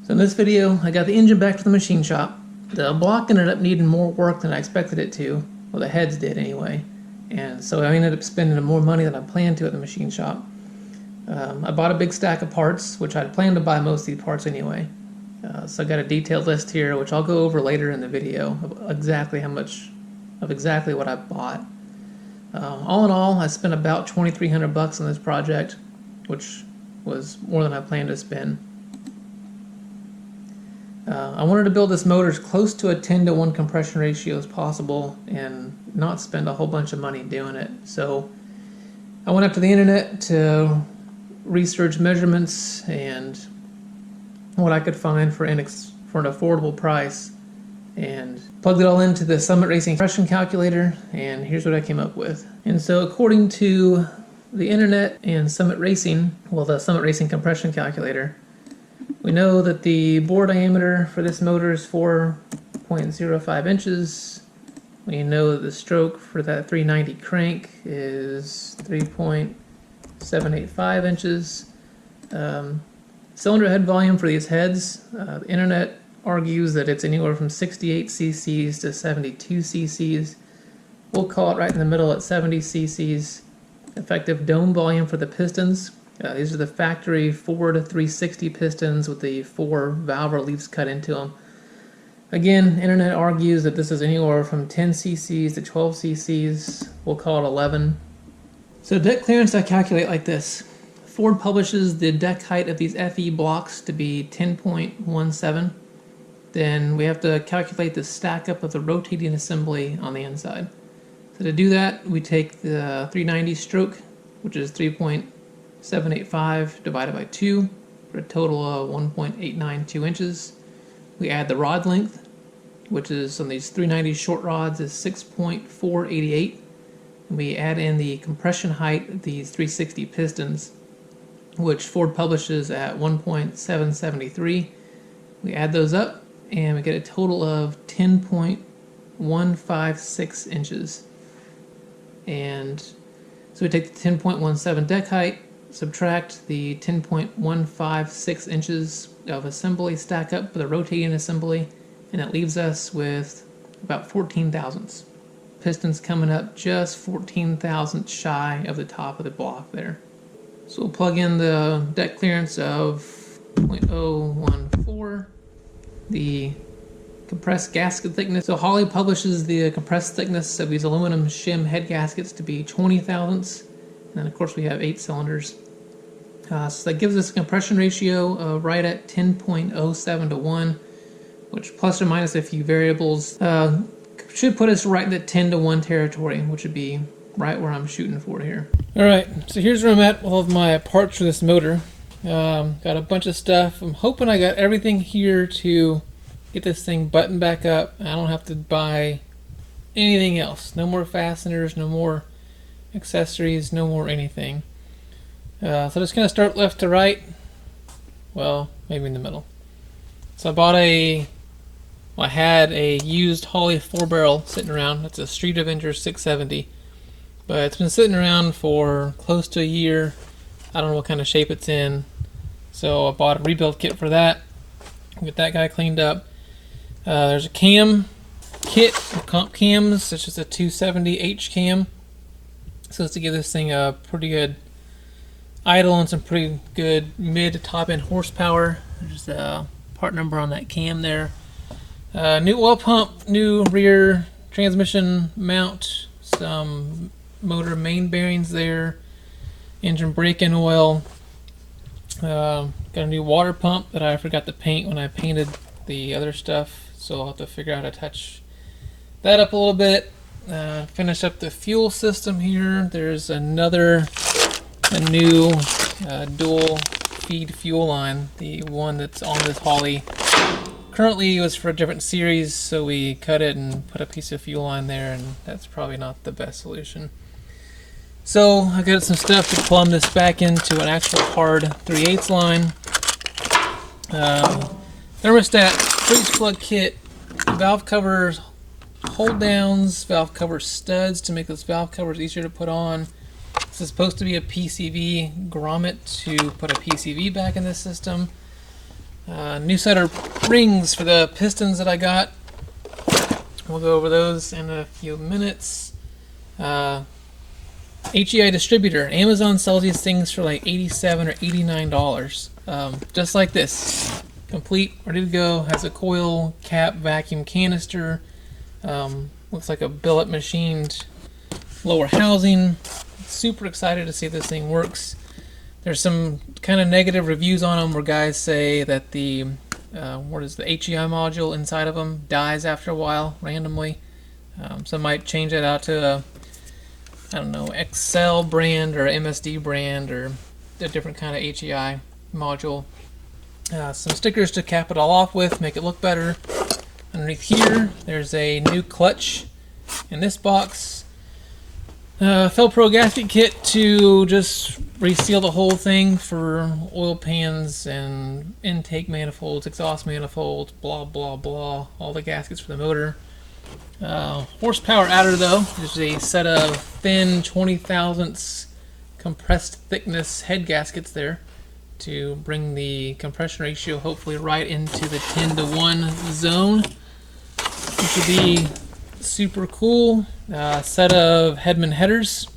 So in this video, I got the engine back to the machine shop. The block ended up needing more work than I expected it to. Well, the heads did anyway. And so I ended up spending more money than I planned to at the machine shop. I bought a big stack of parts, which I'd planned to buy most of these parts anyway. So I got a detailed list here, which I'll go over later in the video, of exactly how much of exactly what I bought. All in all, I spent about $2,300 on this project, which was more than I planned to spend. I wanted to build this motor as close to a 10-to-1 compression ratio as possible and not spend a whole bunch of money doing it. So I went up to the internet to research measurements and what I could find for an affordable price, and plugged it all into the Summit Racing compression calculator, and here's what I came up with. And so according to the internet and Summit Racing, well, the Summit Racing compression calculator, we know that the bore diameter for this motor is 4.05 inches. We know that the stroke for that 390 crank is 3.785 inches. Cylinder head volume for these heads, the internet argues that it's anywhere from 68 cc's to 72 cc's. We'll call it right in the middle at 70 cc's. Effective dome volume for the pistons. These are the factory Ford 360 pistons with the 4 valve reliefs cut into them. Again, internet argues that this is anywhere from 10 cc's to 12 cc's. We'll call it 11. So deck clearance I calculate like this. Ford publishes the deck height of these FE blocks to be 10.17. Then we have to calculate the stack up of the rotating assembly on the inside. So to do that, we take the 390 stroke, which is 3.785 divided by 2 for a total of 1.892 inches. We add the rod length, which is on these 390 short rods is 6.488. And we add in the compression height of these 360 pistons, which Ford publishes at 1.773. We add those up and we get a total of 10.156 inches. And so we take the 10.17 deck height, subtract the 10.156 inches of assembly, stack up for the rotating assembly, and it leaves us with about 14 thousandths. Pistons coming up just 14 thousandths shy of the top of the block there. So we'll plug in the deck clearance of 0.014, the compressed gasket thickness. So Holley publishes the compressed thickness of these aluminum shim head gaskets to be 20 thousandths, and then of course we have 8 cylinders. So that gives us a compression ratio right at 10.07 to 1, which plus or minus a few variables should put us right in the 10 to 1 territory, which would be right where I'm shooting for here. Alright, so here's where I'm at with all of my parts for this motor. Got a bunch of stuff. I'm hoping I got everything here to get this thing buttoned back up. I don't have to buy anything else. No more fasteners, no more accessories, no more anything. So I'm just going to start left to right. Well, maybe in the middle. So I had a used Holley 4-barrel sitting around. That's a Street Avenger 670. But it's been sitting around for close to a year. I don't know what kind of shape it's in. So I bought a rebuild kit for that. Get that guy cleaned up. There's a cam kit, comp cams. It's just a 270H cam. So it's to give this thing a pretty good idle and some pretty good mid to top end horsepower. There's a part number on that cam there. New oil pump, new rear transmission mount, some motor main bearings there, engine brake-in oil. Got a new water pump that I forgot to paint when I painted the other stuff, so I'll have to figure out how to touch that up a little bit. Finish up the fuel system here. There's a new dual feed fuel line, the one that's on this Holley. Currently it was for a different series, so we cut it and put a piece of fuel line there, and that's probably not the best solution. So I got some stuff to plumb this back into an actual hard 3/8 line. Thermostat, freeze plug kit, valve covers, hold downs, valve cover studs to make those valve covers easier to put on. This is supposed to be a PCV grommet to put a PCV back in this system. New set of rings for the pistons that I got. We'll go over those in a few minutes. HEI distributor. Amazon sells these things for like $87 or $89. Just like this. Complete, ready to go. Has a coil, cap, vacuum canister. Looks like a billet machined lower housing. Super excited to see if this thing works. There's some kind of negative reviews on them where guys say that the HEI module inside of them dies after a while randomly. So I might change that out to a, I don't know, Excel brand or MSD brand or a different kind of HEI module. Some stickers to cap it all off with, make it look better. Underneath here, there's a new clutch in this box. Felpro gasket kit to just reseal the whole thing for oil pans and intake manifolds, exhaust manifolds, blah blah blah, all the gaskets for the motor. Horsepower adder though, there's a set of thin 20 thousandths compressed thickness head gaskets there to bring the compression ratio hopefully right into the 10-to-1 zone, which would be super cool. Set of Hedman headers,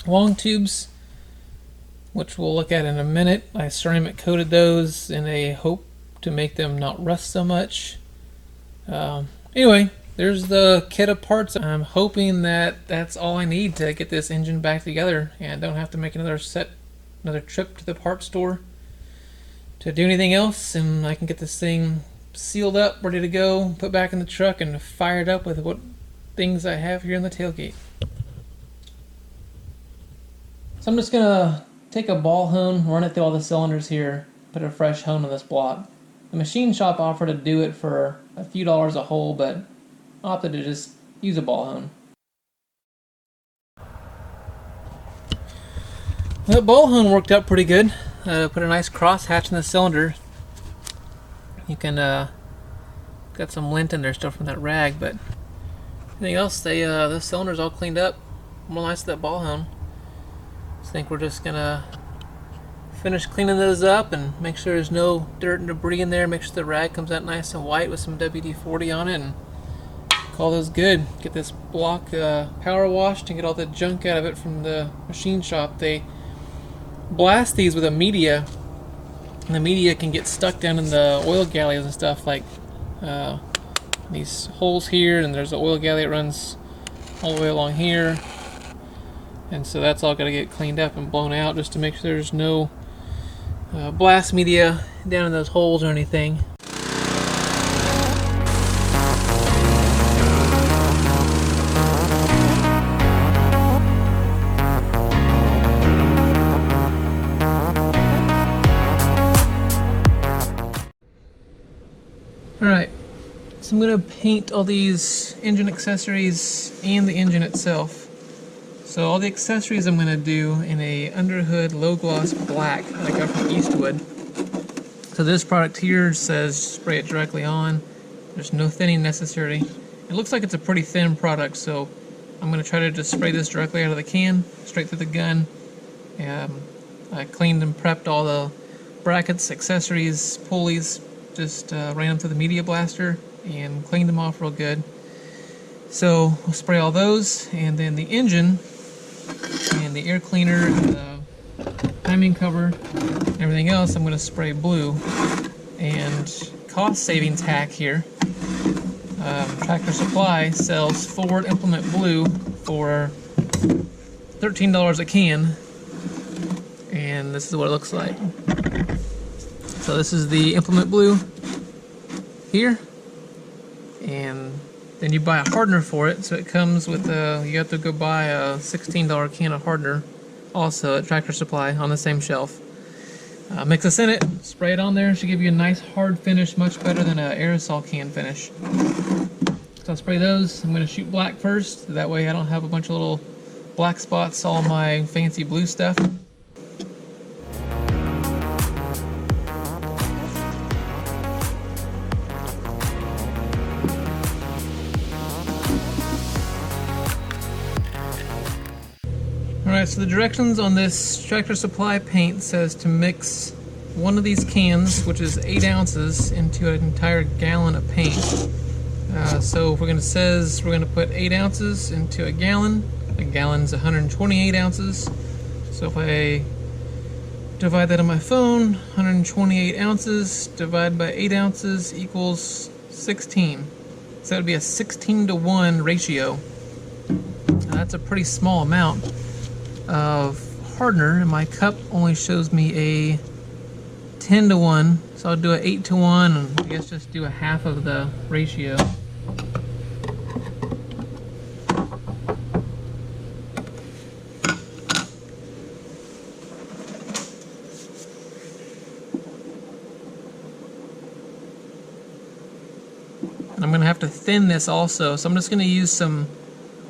long tubes, which we'll look at in a minute. I ceramic coated those in a hope to make them not rust so much. Anyway, there's the kit of parts. I'm hoping that that's all I need to get this engine back together and don't have to make another trip to the parts store to do anything else, and I can get this thing sealed up, ready to go, put back in the truck, and fired up with what things I have here in the tailgate. So I'm just gonna take a ball hone, run it through all the cylinders here, put a fresh hone on this block. The machine shop offered to do it for a few dollars a hole, but I opted to just use a ball hone. The ball hone worked out pretty good. Put a nice cross hatch in the cylinder. You can got some lint in there still from that rag, but anything else, the cylinder's all cleaned up. More nice with that ball hone. So I think we're just gonna finish cleaning those up and make sure there's no dirt and debris in there. Make sure the rag comes out nice and white with some WD-40 on it, and call those good. Get this block power washed and get all the junk out of it from the machine shop. They blast these with a media, and the media can get stuck down in the oil galleys and stuff, like these holes here, and there's an oil galley that runs all the way along here, and so that's all got to get cleaned up and blown out just to make sure there's no blast media down in those holes or anything. Alright, so I'm going to paint all these engine accessories and the engine itself. So all the accessories I'm going to do in a underhood low gloss black that I got from Eastwood. So this product here says spray it directly on. There's no thinning necessary. It looks like it's a pretty thin product, so I'm going to try to just spray this directly out of the can, straight through the gun. I cleaned and prepped all the brackets, accessories, pulleys. Just ran them through the media blaster and cleaned them off real good. So we'll spray all those, and then the engine and the air cleaner and the timing cover and everything else I'm going to spray blue. And cost savings hack here, Tractor Supply sells Ford Implement Blue for $13 a can, and this is what it looks like. So this is the Implement Blue here, and then you buy a hardener for it. So it comes with you have to go buy a $16 can of hardener also at Tractor Supply on the same shelf. Mix this in it, spray it on there. It should give you a nice hard finish, much better than an aerosol can finish. So I'll spray those. I'm going to shoot black first, that way I don't have a bunch of little black spots all my fancy blue stuff. Alright, so the directions on this Tractor Supply paint says to mix one of these cans, which is 8 ounces, into an entire gallon of paint. So if it says we're going to put 8 ounces into a gallon's 128 ounces. So if I divide that on my phone, 128 ounces divided by 8 ounces equals 16. So that would be a 16-to-1 ratio. That's a pretty small amount of hardener, and my cup only shows me a 10-to-1. So I'll do a 8-to-1, and I guess just do a half of the ratio. And I'm going to have to thin this also, so I'm just going to use some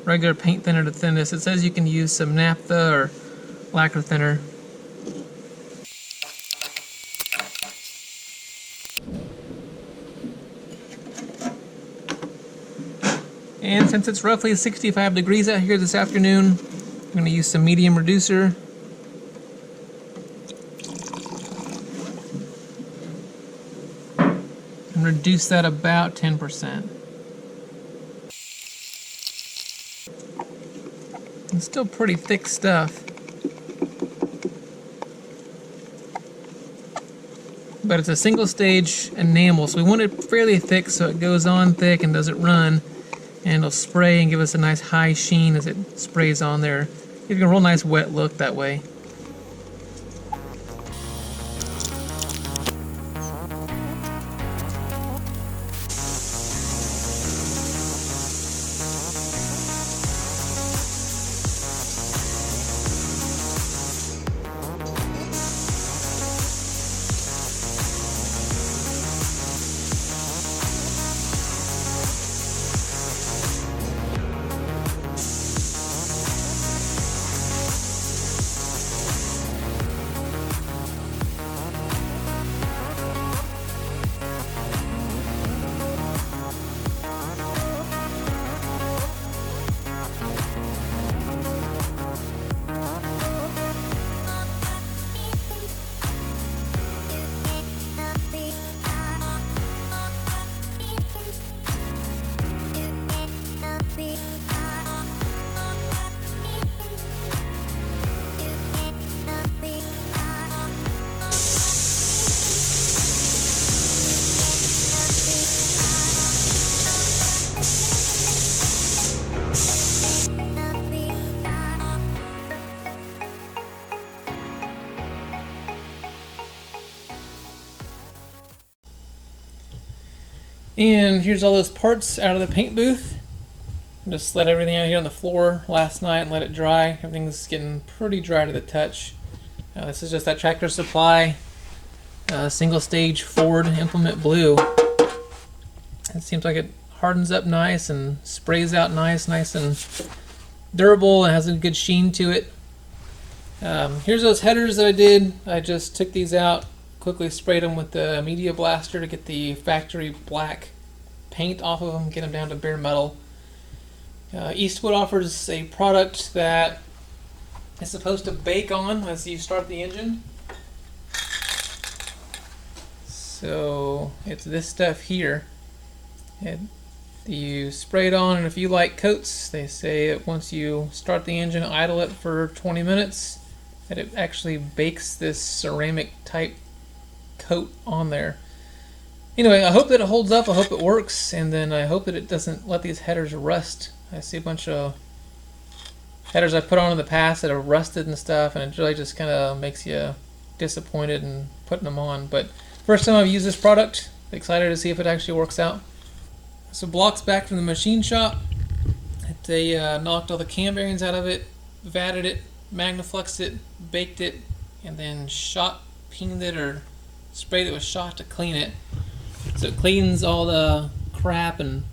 regular paint thinner to thin this. It says you can use some naphtha or lacquer thinner. And since it's roughly 65 degrees out here this afternoon, I'm going to use some medium reducer. And reduce that about 10%. It's still pretty thick stuff, but it's a single stage enamel, so we want it fairly thick so it goes on thick and doesn't run, and it'll spray and give us a nice high sheen as it sprays on there. Gives you a real nice wet look that way. And here's all those parts out of the paint booth. Just let everything out here on the floor last night and let it dry. Everything's getting pretty dry to the touch. This is just that Tractor Supply single stage Ford Implement Blue. It seems like it hardens up nice and sprays out nice and durable, and has a good sheen to it. Here's those headers that I did. I just took these out, quickly sprayed them with the Media Blaster to get the factory black paint off of them, get them down to bare metal. Eastwood offers a product that is supposed to bake on as you start the engine. So it's this stuff here. You spray it on, and if you like coats, they say that once you start the engine, idle it for 20 minutes, that it actually bakes this ceramic type coat on there. Anyway, I hope that it holds up, I hope it works, and then I hope that it doesn't let these headers rust. I see a bunch of headers I put on in the past that are rusted and stuff, and it really just kind of makes you disappointed in putting them on. But first time I've used this product, excited to see if it actually works out. So blocks back from the machine shop, they knocked all the cam bearings out of it, vatted it, magnafluxed it, baked it, and then peened it or sprayed it with shot to clean it. So it cleans all the crap and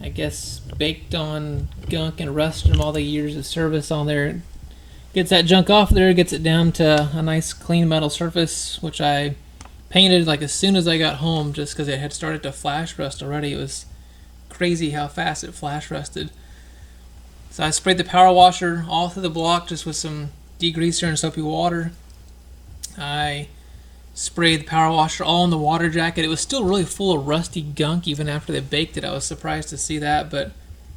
I guess baked on gunk and rust from all the years of service on there. Gets that junk off there, gets it down to a nice clean metal surface, which I painted like as soon as I got home, just because it had started to flash rust already. It was crazy how fast it flash rusted. So I sprayed the power washer all through the block just with some degreaser and soapy water. I sprayed the power washer all in the water jacket. It was still really full of rusty gunk even after they baked it. I was surprised to see that, but it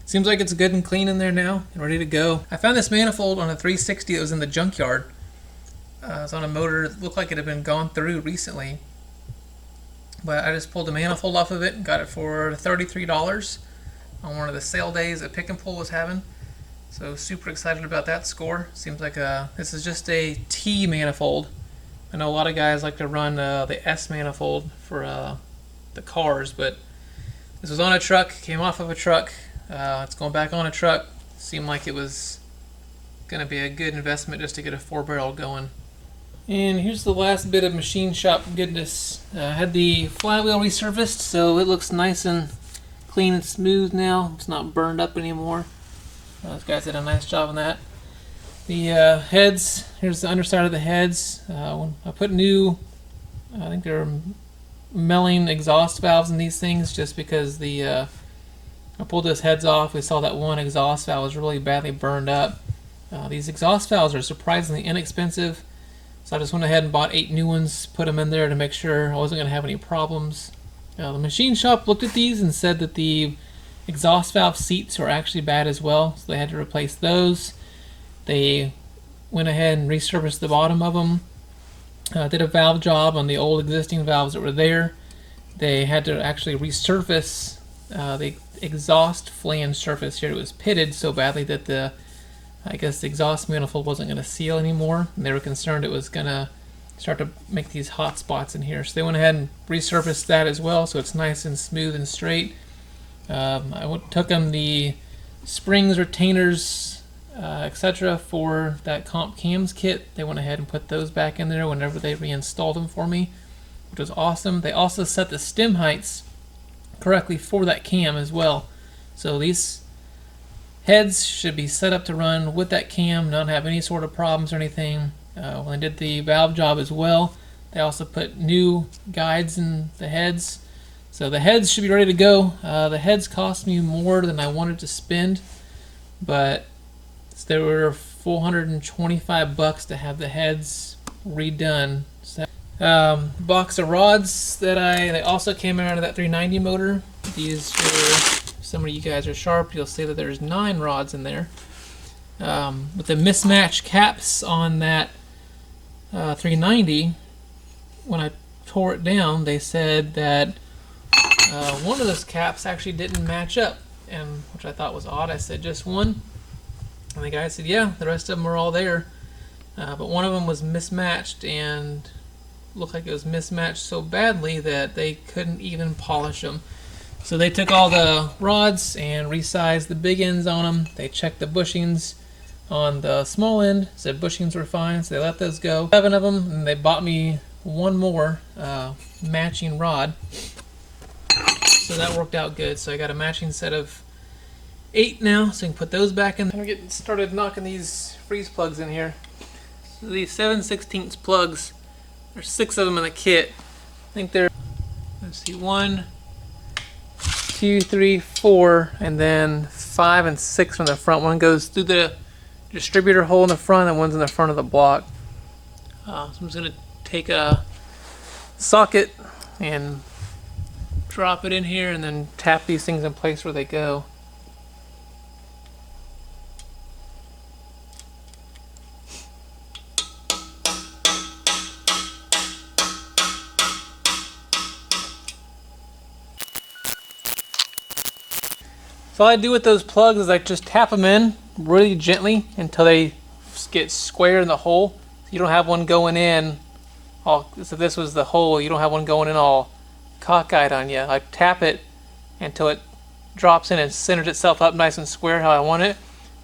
seems like it's good and clean in there now and ready to go. I found this manifold on a 360 that was in the junkyard. It was on a motor that looked like it had been gone through recently. But I just pulled the manifold off of it and got it for $33 on one of the sale days that Pick and Pull was having. So super excited about that score. Seems like this is just a T manifold. I know a lot of guys like to run the S manifold for the cars, but this was on a truck, came off of a truck. It's going back on a truck. Seemed like it was going to be a good investment just to get a 4-barrel going. And here's the last bit of machine shop goodness. I had the flywheel resurfaced, so it looks nice and clean and smooth now. It's not burned up anymore. Those guys did a nice job on that. The heads, here's the underside of the heads. I put new, I think they're milling exhaust valves in these things just because I pulled those heads off. We saw that one exhaust valve was really badly burned up. These exhaust valves are surprisingly inexpensive. So I just went ahead and bought 8 new ones, put them in there to make sure I wasn't going to have any problems. The machine shop looked at these and said that the exhaust valve seats are actually bad as well, so they had to replace those. They went ahead and resurfaced the bottom of them. Did a valve job on the old existing valves that were there. They had to actually resurface the exhaust flange surface here. It was pitted so badly that I guess the exhaust manifold wasn't going to seal anymore, and they were concerned it was going to start to make these hot spots in here. So they went ahead and resurfaced that as well, so it's nice and smooth and straight. Took them the springs, retainers, etc. for that comp cams kit. They went ahead and put those back in there whenever they reinstalled them for me, which was awesome. They also set the stem heights correctly for that cam as well. So these heads should be set up to run with that cam, not have any sort of problems or anything. When they did the valve job as well, they also put new guides in the heads. So the heads should be ready to go. The heads cost me more than I wanted to spend, but they were $425 to have the heads redone. So, box of rods they also came out of that 390 motor. These were, some of you guys are sharp, you'll see that there's 9 rods in there. With the mismatched caps on that 390, when I tore it down, they said that one of those caps actually didn't match up, and which I thought was odd. I said just one, and the guy said yeah, the rest of them were all there, but one of them was mismatched and looked like it was mismatched so badly that they couldn't even polish them. So they took all the rods and resized the big ends on them. They checked the bushings on the small end, said bushings were fine, so they let those go. 7 of them, and they bought me one more matching rod. So that worked out good. So I got a matching set of 8 now, so I can put those back in. I'm getting started knocking these freeze plugs in here. So these 7/16 plugs, there's 6 of them in the kit. I think they're, let's see, 1, 2, 3, 4, and then 5 and 6 from the front. One goes through the distributor hole in the front, and one's in the front of the block. So I'm just going to take a socket and drop it in here and then tap these things in place where they go. So all I do with those plugs is I just tap them in really gently until they get square in the hole. So you don't have one going in all, so this was the hole, you don't have one going in all cockeyed on you. I tap it until it drops in and centers itself up nice and square how I want it,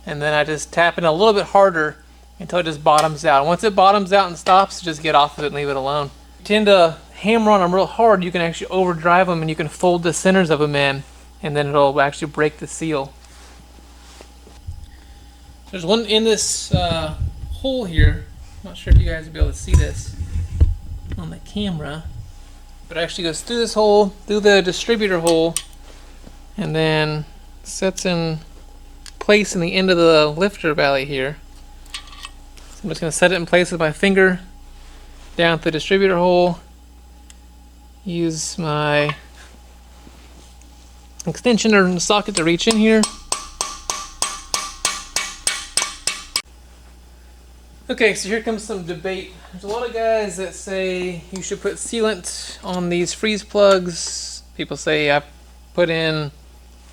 and then I just tap it a little bit harder until it just bottoms out. Once it bottoms out and stops, just get off of it and leave it alone. If you tend to hammer on them real hard, you can actually overdrive them and you can fold the centers of them in, and then it'll actually break the seal. There's one in this hole here. I'm not sure if you guys will be able to see this on the camera, but it actually goes through this hole, through the distributor hole, and then sets in place in the end of the lifter valley here. So I'm just going to set it in place with my finger down at the distributor hole, use my extension or socket to reach in here. Okay, so here comes some debate. There's a lot of guys that say you should put sealant on these freeze plugs. People say I put in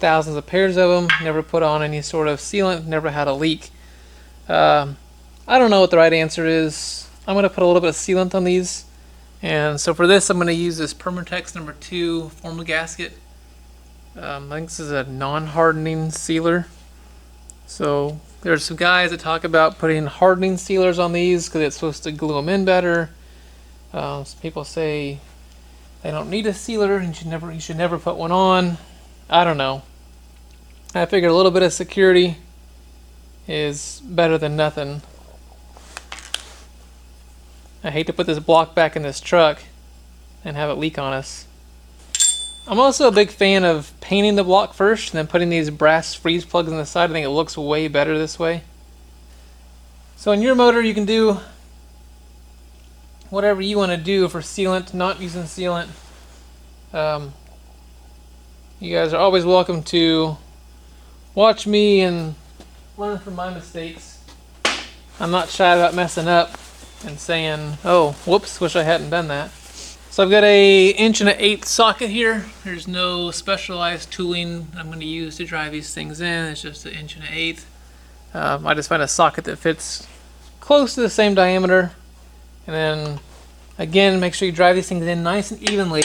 thousands of pairs of them, never put on any sort of sealant, never had a leak. I don't know what the right answer is. I'm going to put a little bit of sealant on these. And so for this, I'm going to use this Permatex number 2 formal gasket. I think this is a non-hardening sealer. So there's some guys that talk about putting hardening sealers on these because it's supposed to glue them in better. Some people say they don't need a sealer and you should never put one on. I don't know. I figure a little bit of security is better than nothing. I hate to put this block back in this truck and have it leak on us. I'm also a big fan of painting the block first and then putting these brass freeze plugs on the side. I think it looks way better this way. So in your motor you can do whatever you want to do for sealant, not using sealant. You guys are always welcome to watch me and learn from my mistakes. I'm not shy about messing up and saying, oh, whoops, wish I hadn't done that. So I've got a 1.1/8" socket here. There's no specialized tooling I'm going to use to drive these things in. It's just an 1.1/8". I just find a socket that fits close to the same diameter. And then, again, make sure you drive these things in nice and evenly.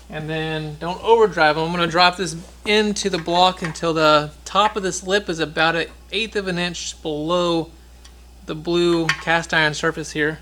And then don't overdrive them. I'm going to drop this into the block until the top of this lip is about 1/8 of an inch below the blue cast iron surface here.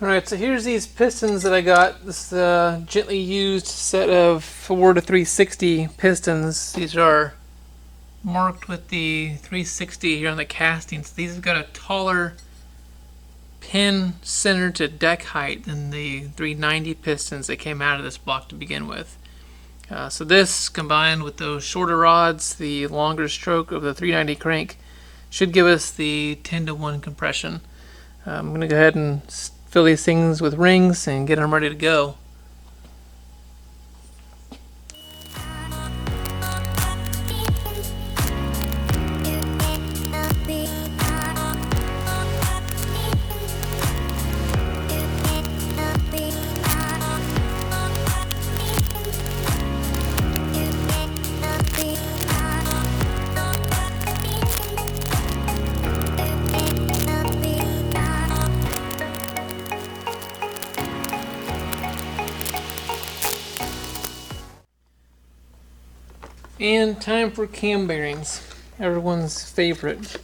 Alright, so here's these pistons that I got. This gently used set of Ford 360 pistons. These are marked with the 360 here on the castings. These have got a taller pin center to deck height than the 390 pistons that came out of this block to begin with. So this, combined with those shorter rods, the longer stroke of the 390 crank, should give us the 10-to-1 compression. I'm going to go ahead and fill these things with rings and get them ready to go. And time for cam bearings, everyone's favorite.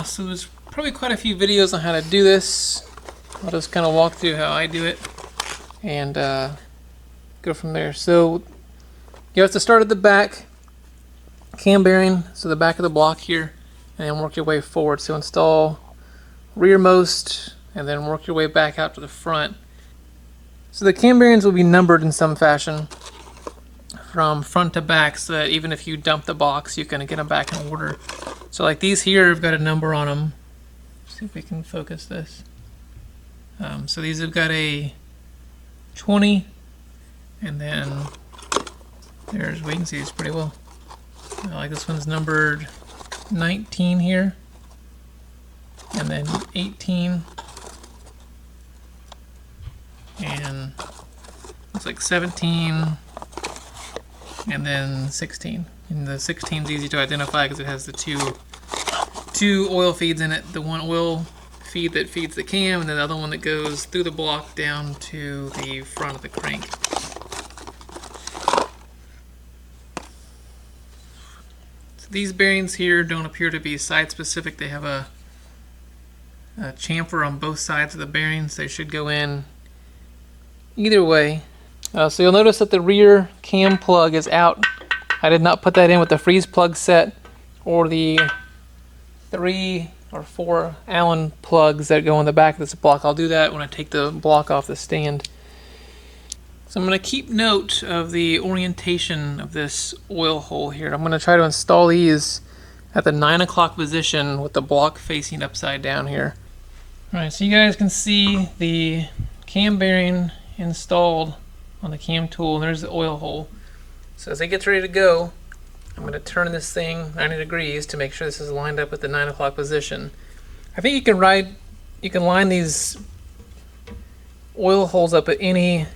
So there's probably quite a few videos on how to do this. I'll just kind of walk through how I do it and go from there. So you have to start at the back, cam bearing, so the back of the block here, and then work your way forward. So install rearmost and then work your way back out to the front. So the cam bearings will be numbered in some fashion from front to back, so that even if you dump the box, you can get them back in order. So like these here have got a number on them. See if we can focus this. So these have got a 20, and then there's, we can see these pretty well. Like this one's numbered 19 here, and then 18, and looks like 17, and then 16. And the 16 is easy to identify because it has the two oil feeds in it. The one oil feed that feeds the cam, and then the other one that goes through the block down to the front of the crank. So these bearings here don't appear to be site specific. They have a chamfer on both sides of the bearings. They should go in either way. So you'll notice that the rear cam plug is out. I did not put that in with the freeze plug set or the 3 or 4 Allen plugs that go in the back of this block. I'll do that when I take the block off the stand. So I'm going to keep note of the orientation of this oil hole here. I'm going to try to install these at the 9 o'clock position with the block facing upside down here. Alright, so you guys can see the cam bearing installed on the cam tool, and there's the oil hole. So as it gets ready to go, I'm going to turn this thing 90 degrees to make sure this is lined up with the 9 o'clock position. I think you can line these oil holes up at any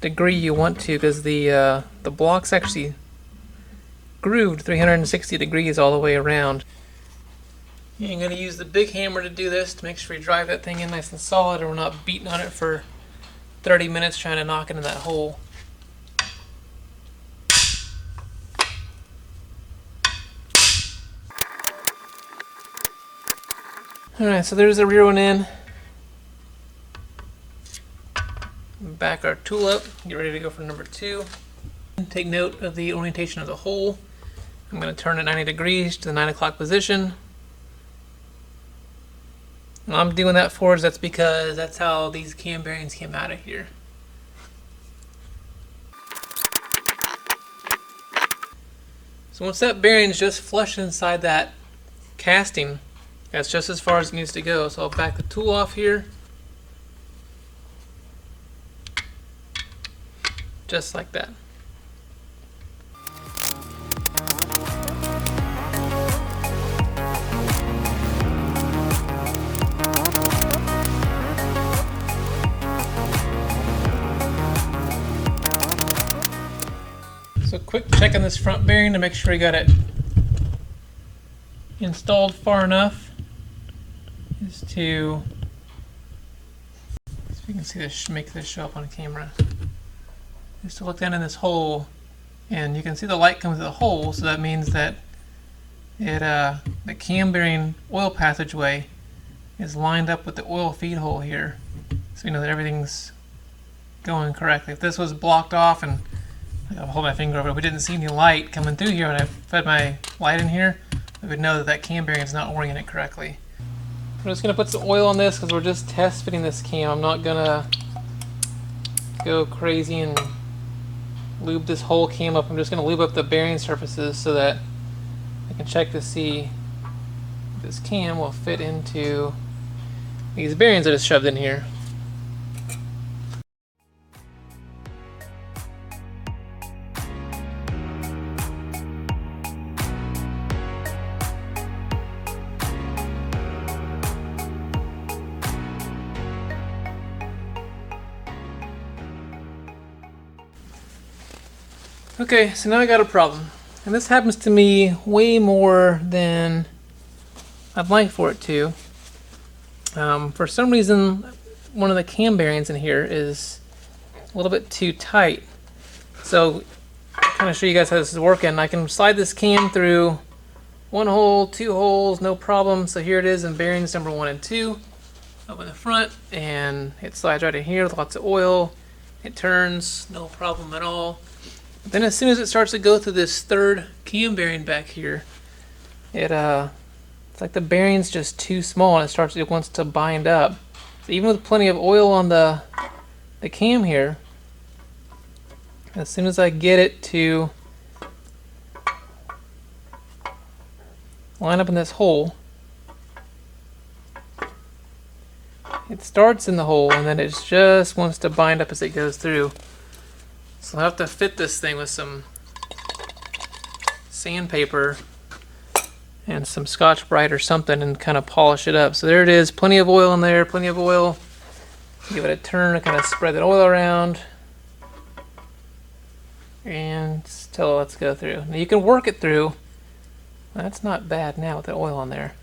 degree you want to, because the block's actually grooved 360 degrees all the way around. You're going to use the big hammer to do this to make sure you drive that thing in nice and solid, and we're not beating on it for 30 minutes trying to knock it in that hole. Alright, so there's the rear one in. Back our tool up, get ready to go for number 2. Take note of the orientation of the hole. I'm going to turn it 90 degrees to the 9 o'clock position. And I'm doing that for us, that's because that's how these cam bearings came out of here. So once that bearing's just flush inside that casting, that's just as far as it needs to go. So I'll back the tool off here. Just like that. So quick check on this front bearing to make sure you got it installed far enough is to, so you can see this, make this show up on camera, is to look down in this hole, and you can see the light comes through the hole, so that means that it the cam bearing oil passageway is lined up with the oil feed hole here, so you know that everything's going correctly. If this was blocked off and I'll hold my finger over it, we didn't see any light coming through here when I fed my light in here, we would know that that cam bearing is not oriented correctly. I'm just going to put some oil on this because we're just test fitting this cam. I'm not going to go crazy and lube this whole cam up. I'm just going to lube up the bearing surfaces so that I can check to see if this cam will fit into these bearings that is shoved in here. Okay, so now I got a problem, and this happens to me way more than I'd like for it to. For some reason, one of the cam bearings in here is a little bit too tight. So, I'll kind of show you guys how this is working. I can slide this cam through 1 hole, 2 holes, no problem. So here it is in bearings number 1 and 2, up in the front, and it slides right in here with lots of oil. It turns, no problem at all. Then as soon as it starts to go through this 3rd cam bearing back here, it's like the bearing's just too small, and it wants to bind up. So even with plenty of oil on the cam here, as soon as I get it to line up in this hole, it starts in the hole and then it just wants to bind up as it goes through. So I'll have to fit this thing with some sandpaper and some Scotch-Brite or something and kind of polish it up. So there it is, plenty of oil in there, plenty of oil. Give it a turn to kind of spread that oil around and tell it let's go through. Now you can work it through. That's not bad now with the oil on there.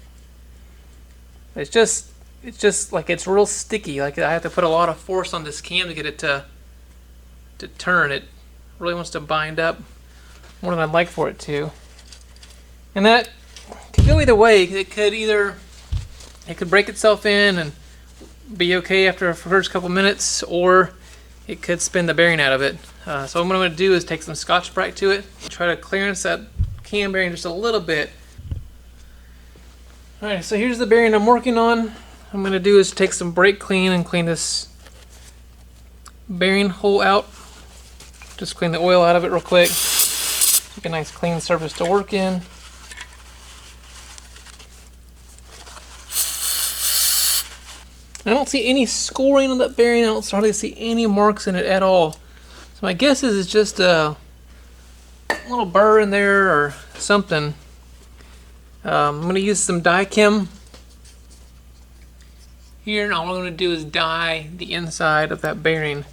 It's just like it's real sticky. Like I have to put a lot of force on this cam to get it to turn. It really wants to bind up more than I'd like for it to. And that could go either way. It could either it could break itself in and be okay after the first couple minutes, or it could spin the bearing out of it. So what I'm going to do is take some Scotch-Brite to it, try to clearance that cam bearing just a little bit. Alright, so here's the bearing I'm working on. What I'm going to do is take some brake clean and clean this bearing hole out. Just clean the oil out of it real quick. Make a nice clean surface to work in. I don't see any scoring on that bearing. I don't hardly see any marks in it at all. So my guess is it's just a little burr in there or something. I'm going to use some dye chem here, and all I'm going to do is dye the inside of that bearing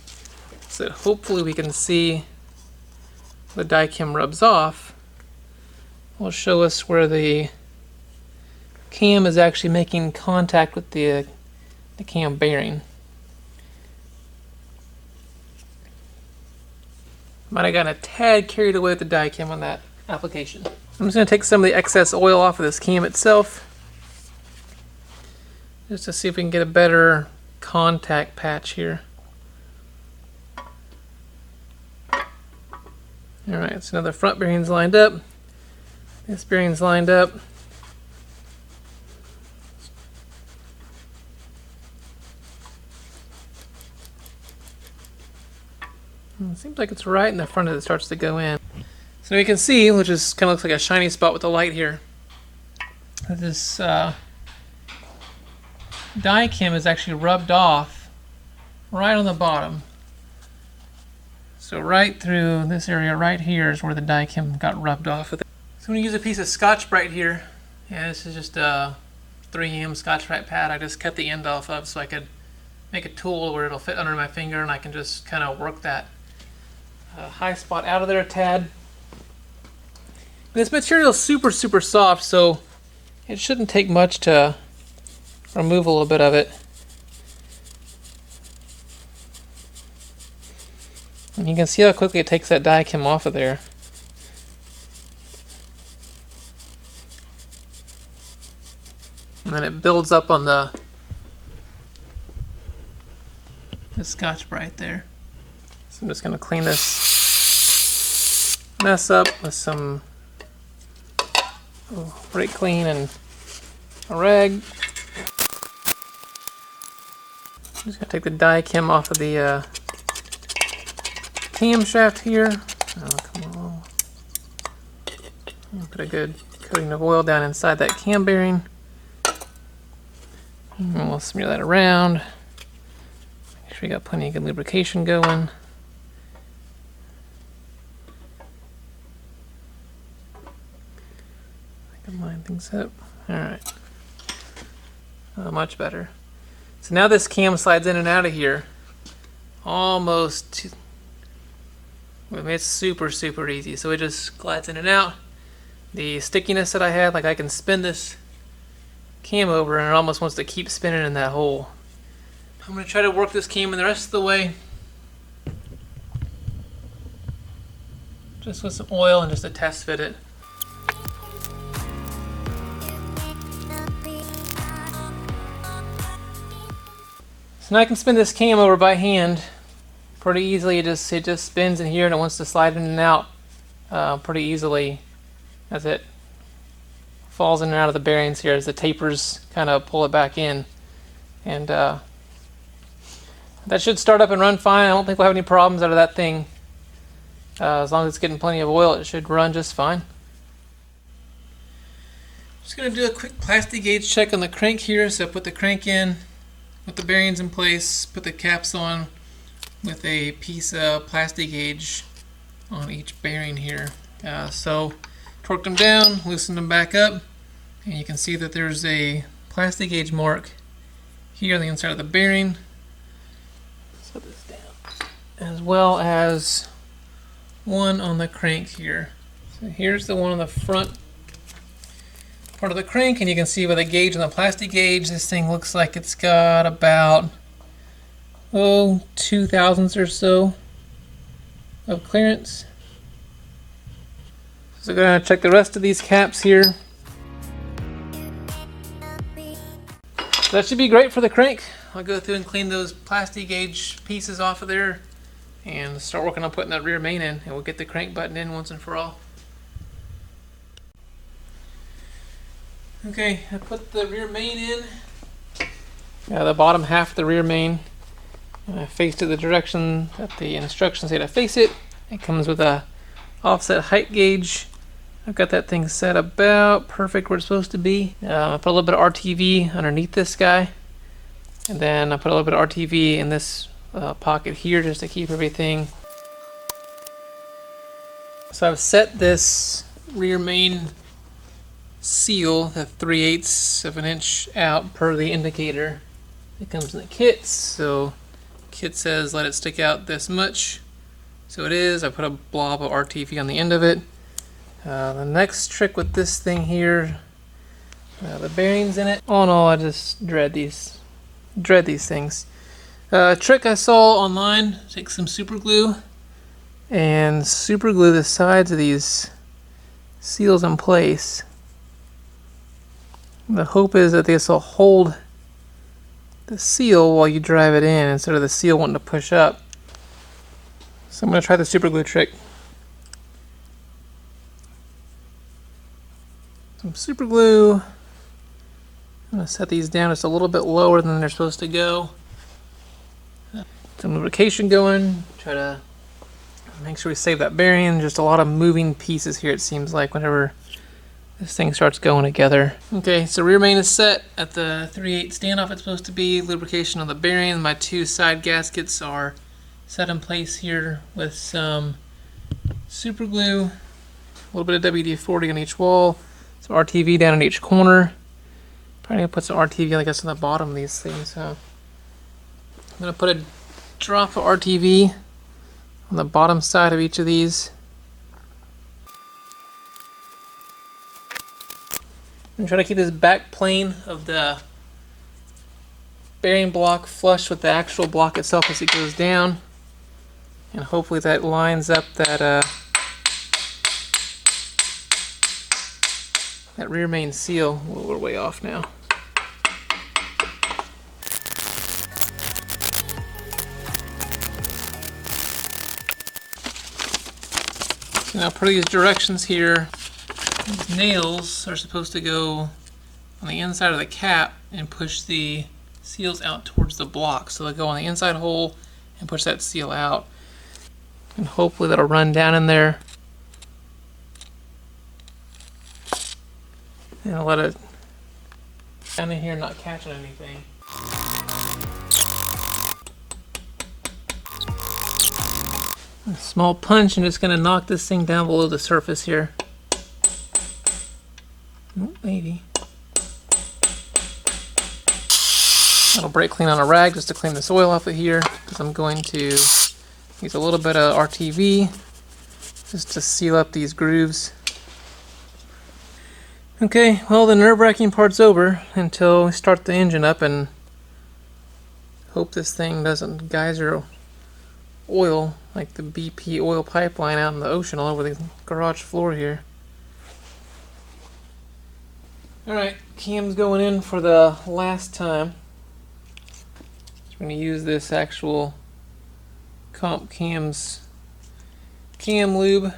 so that hopefully we can see the dye chem rubs off. Will show us where the cam is actually making contact with the cam bearing. Might have gotten a tad carried away with the dye chem on that application. I'm just going to take some of the excess oil off of this cam itself, just to see if we can get a better contact patch here. Alright, so now the front bearing's lined up, this bearing's lined up. It seems like it's right in the front as it starts to go in. So now you can see, which is kind of looks like a shiny spot with the light here, that this dye chem is actually rubbed off right on the bottom. So right through this area right here is where the dye chem got rubbed off with it. So I'm going to use a piece of Scotch-Brite here. Yeah, this is just a 3M Scotch-Brite pad I just cut the end off of so I could make a tool where it'll fit under my finger and I can just kind of work that high spot out of there a tad. This material is super soft, so it shouldn't take much to remove a little bit of it. And you can see how quickly it takes that dye chem off of there. And then it builds up on the Scotch-Brite there. So I'm just going to clean this mess up with some brake clean and a rag. I'm just going to take the dye chem off of the camshaft here. Oh, come on. Put a good coating of oil down inside that cam bearing. And we'll smear that around. Make sure we got plenty of good lubrication going. I can line things up. Alright. Much better. So now this cam slides in and out of here almost. I mean, it's super easy. So it just glides in and out. The stickiness that I had, like I can spin this cam over and it almost wants to keep spinning in that hole. I'm going to try to work this cam in the rest of the way just with some oil and just to test fit it. So now I can spin this cam over by hand pretty easily. It just spins in here and it wants to slide in and out pretty easily as it falls in and out of the bearings here as the tapers kind of pull it back in. And that should start up and run fine. I don't think we'll have any problems out of that thing. As long as it's getting plenty of oil, it should run just fine. Just going to do a quick plastic gauge check on the crank here. So put the crank in with the bearings in place, put the caps on with a piece of plastic gauge on each bearing here. So torque them down, loosen them back up, and you can see that there's a plastic gauge mark here on the inside of the bearing. Set this down. As well as one on the crank here. So here's the one on the front part of the crank, and you can see by the gauge on the plastic gauge, this thing looks like it's got about 2 thousandths or so of clearance. So we're going to check the rest of these caps here. That should be great for the crank. I'll go through and clean those plastic gauge pieces off of there and start working on putting that rear main in, and we'll get the crank button in once and for all. Okay, I put the rear main in. The bottom half of the rear main. And I faced it the direction that the instructions say to face it. It comes with a offset height gauge. I've got that thing set about perfect where it's supposed to be. I put a little bit of RTV underneath this guy. And then I put a little bit of RTV in this pocket here just to keep everything. So I've set this rear main seal at 3/8 of an inch out per the indicator. It comes in the kit, so kit says let it stick out this much. So it is. I put a blob of RTV on the end of it. The next trick with this thing here, the bearings in it. All in all, I just dread these things. Trick I saw online: take some super glue and super glue the sides of these seals in place. The hope is that this will hold the seal while you drive it in instead of the seal wanting to push up. So I'm going to try the super glue trick. Some super glue. I'm going to set these down just a little bit lower than they're supposed to go. Some lubrication going. Try to make sure we save that bearing. Just a lot of moving pieces here, it seems like, whenever this thing starts going together. Okay, so rear main is set at the 3/8 standoff it's supposed to be. Lubrication on the bearing. My two side gaskets are set in place here with some super glue. A little bit of WD-40 on each wall. Some RTV down in each corner. Probably gonna put some RTV, I guess, on the bottom of these things. So I'm gonna put a drop of RTV on the bottom side of each of these. I'm trying to keep this back plane of the bearing block flush with the actual block itself as it goes down, and hopefully that lines up that that rear main seal. Well, we're way off now. So now per these directions here, these nails are supposed to go on the inside of the cap and push the seals out towards the block. So they'll go on the inside hole and push that seal out. And hopefully that'll run down in there. And I'll let it down in here, not catching anything. A small punch and it's going to knock this thing down below the surface here. Oh, maybe. That'll brake clean on a rag just to clean this oil off of here, because I'm going to use a little bit of RTV just to seal up these grooves. Okay, well, the nerve-wracking part's over until we start the engine up and hope this thing doesn't geyser oil like the BP oil pipeline out in the ocean all over the garage floor here. Alright, cam's going in for the last time. We're going to use this actual comp cam's cam lube.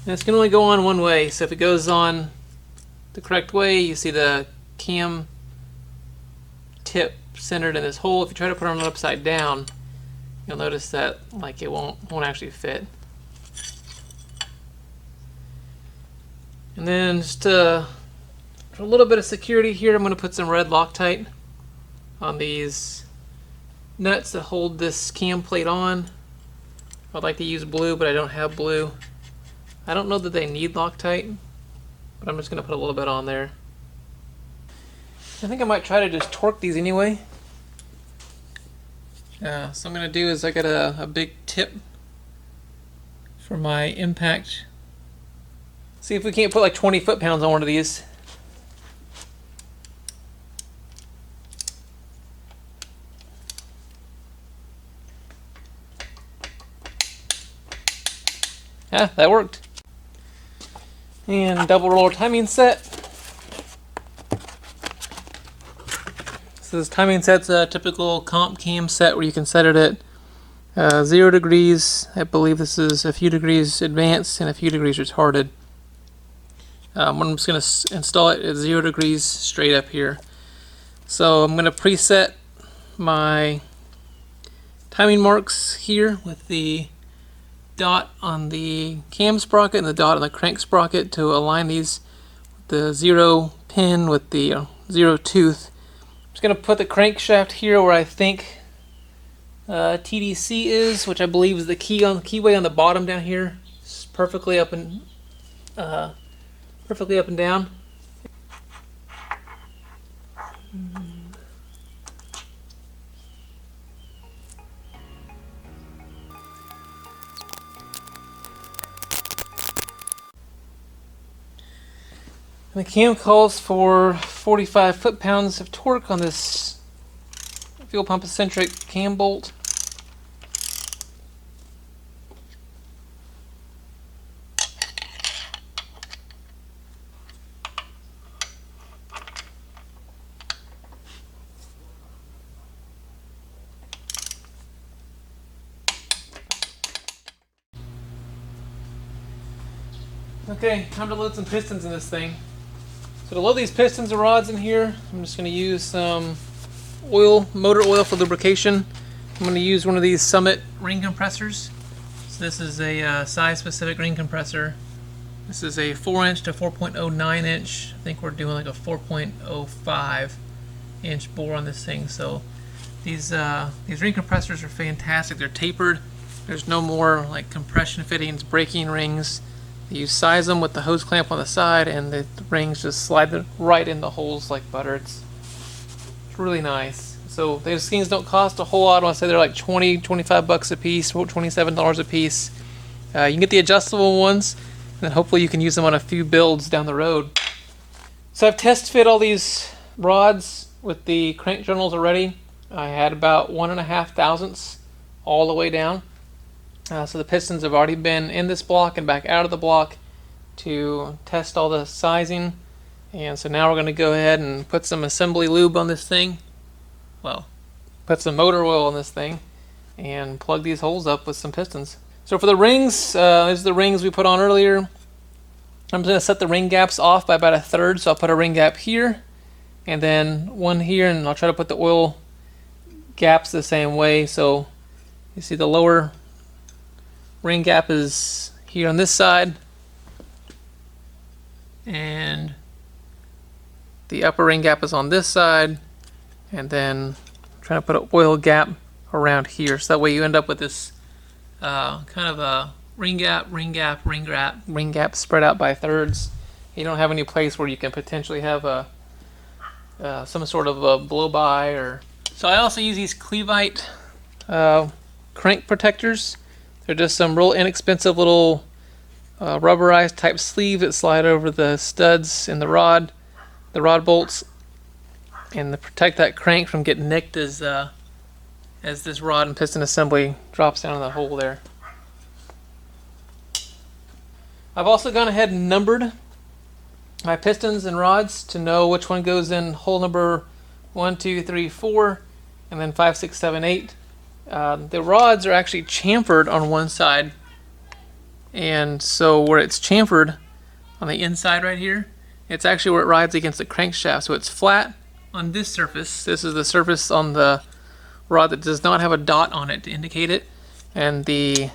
And this can only go on one way, so if it goes on the correct way, you see the cam tip centered in this hole. If you try to put it on upside down, you'll notice that like it won't actually fit. And then just for a little bit of security here, I'm going to put some red Loctite on these nuts that hold this cam plate on. I'd like to use blue, but I don't have blue. I don't know that they need Loctite, but I'm just going to put a little bit on there. I think I might try to just torque these anyway. So I'm going to do is I got a big tip for my impact. See if we can't put like 20 foot-pounds on one of these. Yeah, that worked. And double roller timing set. So this timing set's a typical comp cam set where you can set it at 0 degrees. I believe this is a few degrees advanced and a few degrees retarded. I'm just going to install it at 0 degrees straight up here. So I'm going to preset my timing marks here with the dot on the cam sprocket and the dot on the crank sprocket to align these with the 0 pin with the 0 tooth. I'm just going to put the crankshaft here where I think TDC is, which I believe is the keyway on the bottom down here. It's perfectly up and down. And the cam calls for 45 foot-pounds of torque on this fuel pump eccentric cam bolt. Okay, time to load some pistons in this thing. So to load these pistons and rods in here, I'm just going to use some oil, motor oil for lubrication. I'm going to use one of these Summit ring compressors. So this is a size-specific ring compressor. This is a 4-inch to 4.09 inch. I think we're doing like a 4.05 inch bore on this thing. So these ring compressors are fantastic. They're tapered. There's no more like compression fittings, braking rings. You size them with the hose clamp on the side, and the rings just slide right in the holes like butter. It's really nice. So these things don't cost a whole lot. I want to say they're like 20, 25 bucks a piece, $27 a piece. You can get the adjustable ones, and then hopefully you can use them on a few builds down the road. So I've test fit all these rods with the crank journals already. I had about 1.5 thousandths all the way down. So the pistons have already been in this block and back out of the block to test all the sizing. And so now we're going to go ahead and put some assembly lube on this thing. Well, put some motor oil on this thing and plug these holes up with some pistons. So for the rings, these are the rings we put on earlier. I'm going to set the ring gaps off by about 1/3. So I'll put a ring gap here and then one here, and I'll try to put the oil gaps the same way. So you see the lower ring gap is here on this side, and the upper ring gap is on this side, and then I'm trying to put an oil gap around here, so that way you end up with this kind of a ring gap spread out by thirds. You don't have any place where you can potentially have some sort of a blow by. Or so I also use these Cleveite crank protectors. They're just some real inexpensive little rubberized type sleeve that slide over the studs in the rod bolts, and to protect that crank from getting nicked as this rod and piston assembly drops down in the hole there. I've also gone ahead and numbered my pistons and rods to know which one goes in hole number 1, 2, 3, 4, and then 5, 6, 7, 8. The rods are actually chamfered on one side, and so where it's chamfered on the inside right here, it's actually where it rides against the crankshaft. So it's flat on this surface. This is the surface on the rod that does not have a dot on it to indicate it, and the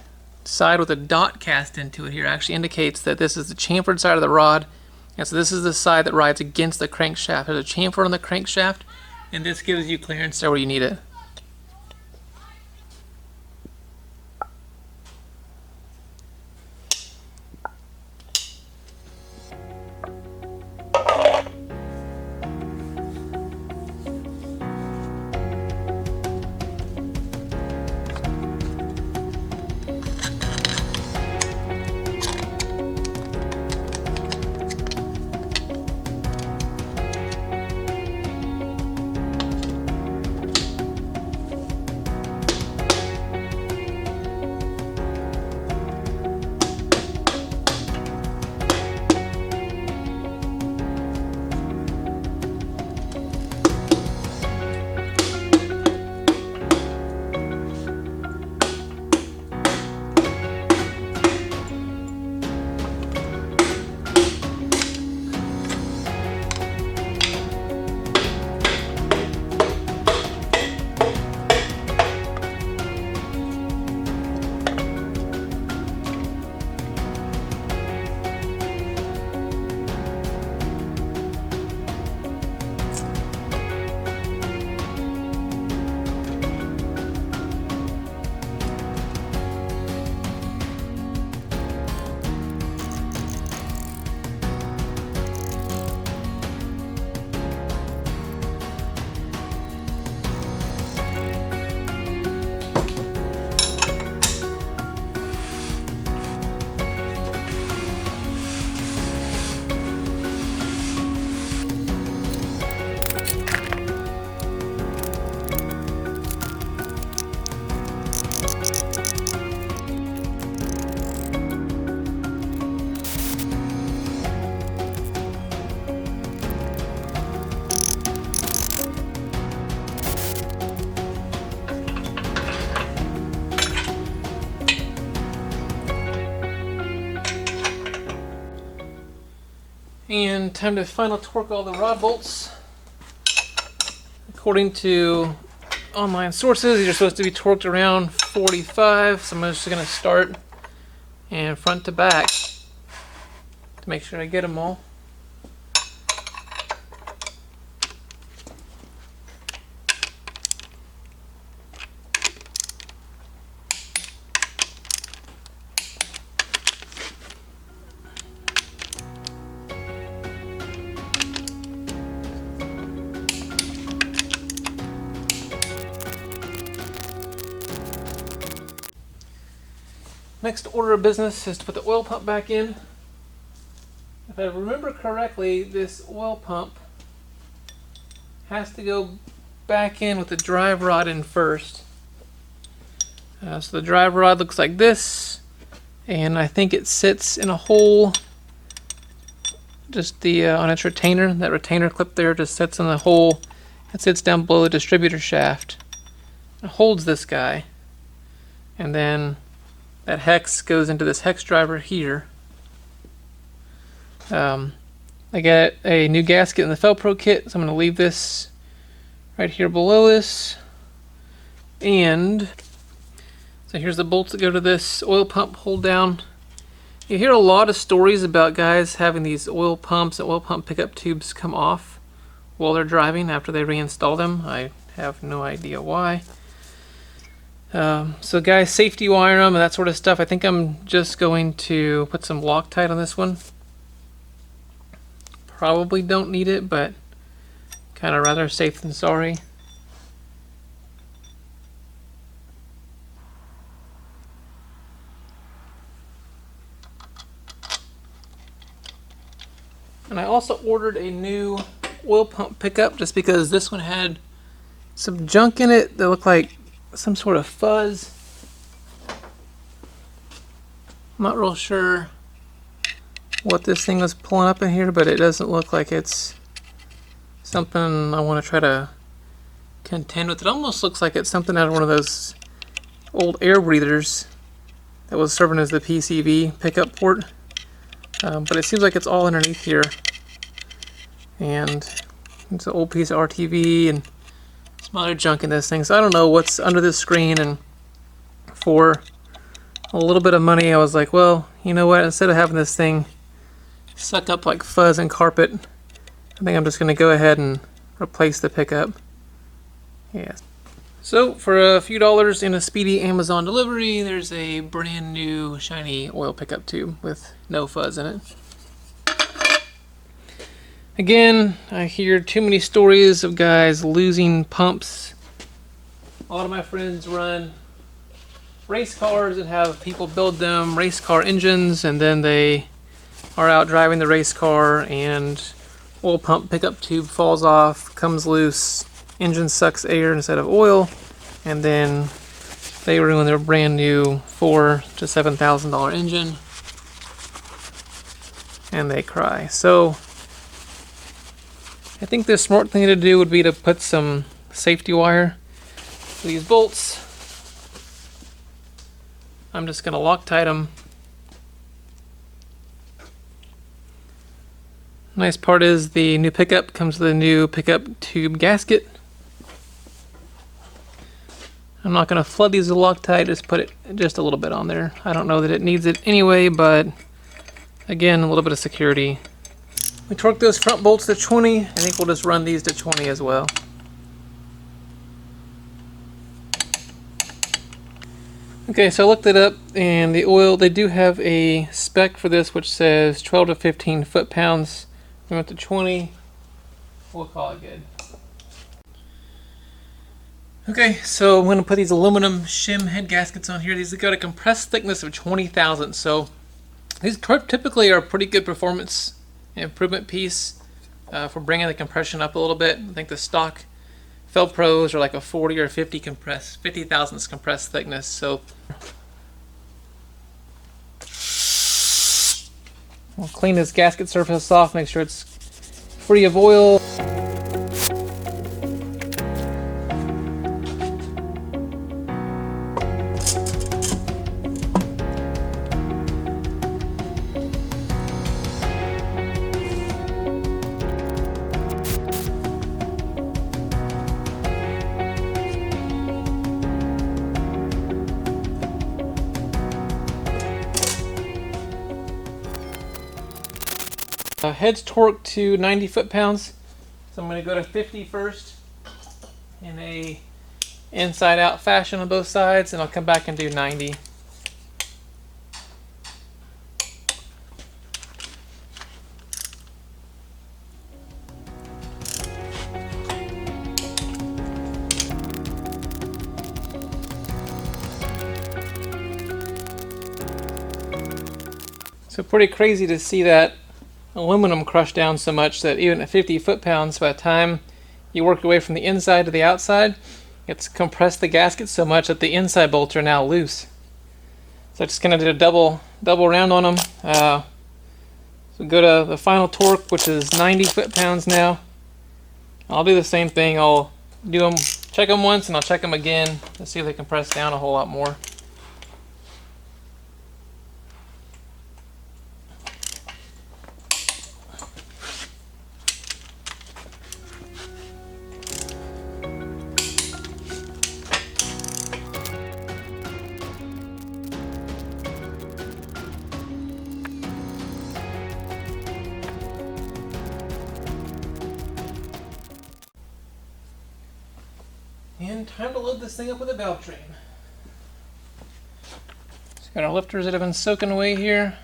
side with a dot cast into it here actually indicates that this is the chamfered side of the rod, and so this is the side that rides against the crankshaft. There's a chamfer on the crankshaft, and this gives you clearance there where you need it. And time to final torque all the rod bolts. According to online sources, these are supposed to be torqued around 45, so I'm just going to start and front to back to make sure I get them all. Next order of business is to put the oil pump back in. If I remember correctly, this oil pump has to go back in with the drive rod in first. So the drive rod looks like this, and I think it sits in a hole just on its retainer. That retainer clip there just sits in the hole. It sits down below the distributor shaft. It holds this guy, and then that hex goes into this hex driver here. I got a new gasket in the Felpro kit, so I'm going to leave this right here below this. And so here's the bolts that go to this oil pump hold down. You hear a lot of stories about guys having these oil pumps and oil pump pickup tubes come off while they're driving after they reinstall them. I have no idea why. So guys, safety wire them and that sort of stuff. I think I'm just going to put some Loctite on this one. Probably don't need it, but kind of rather safe than sorry. And I also ordered a new oil pump pickup just because this one had some junk in it that looked like some sort of fuzz. I'm not real sure what this thing was pulling up in here, but it doesn't look like it's something I want to try to contend with. It almost looks like it's something out of one of those old air breathers that was serving as the PCV pickup port. But it seems like it's all underneath here. And it's an old piece of RTV and some other junk in this thing. So I don't know what's under this screen, and for a little bit of money I was like, well, you know what, instead of having this thing suck up like fuzz and carpet, I think I'm just going to go ahead and replace the pickup. Yeah. So for a few dollars in a speedy Amazon delivery, there's a brand new shiny oil pickup tube with no fuzz in it. Again, I hear too many stories of guys losing pumps. A lot of my friends run race cars and have people build them race car engines, and then they are out driving the race car and oil pump pickup tube falls off, comes loose, engine sucks air instead of oil, and then they ruin their brand new $4,000 to $7,000 engine and they cry. So I think the smart thing to do would be to put some safety wire to these bolts. I'm just going to Loctite them. Nice part is the new pickup comes with a new pickup tube gasket. I'm not going to flood these with Loctite, just put it just a little bit on there. I don't know that it needs it anyway, but again, a little bit of security. We torqued those front bolts to 20. I think we'll just run these to 20 as well. Okay, so I looked it up, and the oil, they do have a spec for this which says 12 to 15 foot-pounds. We went to 20. We'll call it good. Okay, so I'm going to put these aluminum shim head gaskets on here. These have got a compressed thickness of 20 thousandths, so these typically are a pretty good performance improvement piece for bringing the compression up a little bit. I think the stock Felpros are like a 40 or 50 thousandths compressed thickness. So we'll clean this gasket surface off, make sure it's free of oil. Head's torqued to 90 foot-pounds, so I'm going to go to 50 first in a inside-out fashion on both sides, and I'll come back and do 90. So pretty crazy to see that aluminum crushed down so much that even at 50 foot-pounds, by the time you work your way from the inside to the outside, it's compressed the gasket so much that the inside bolts are now loose. So I just kind of did a double round on them. So go to the final torque, which is 90 foot-pounds now. I'll do the same thing. I'll do them, check them once, and I'll check them again to see if they compress down a whole lot more. And time to load this thing up with a valve train. So got our lifters that have been soaking away here.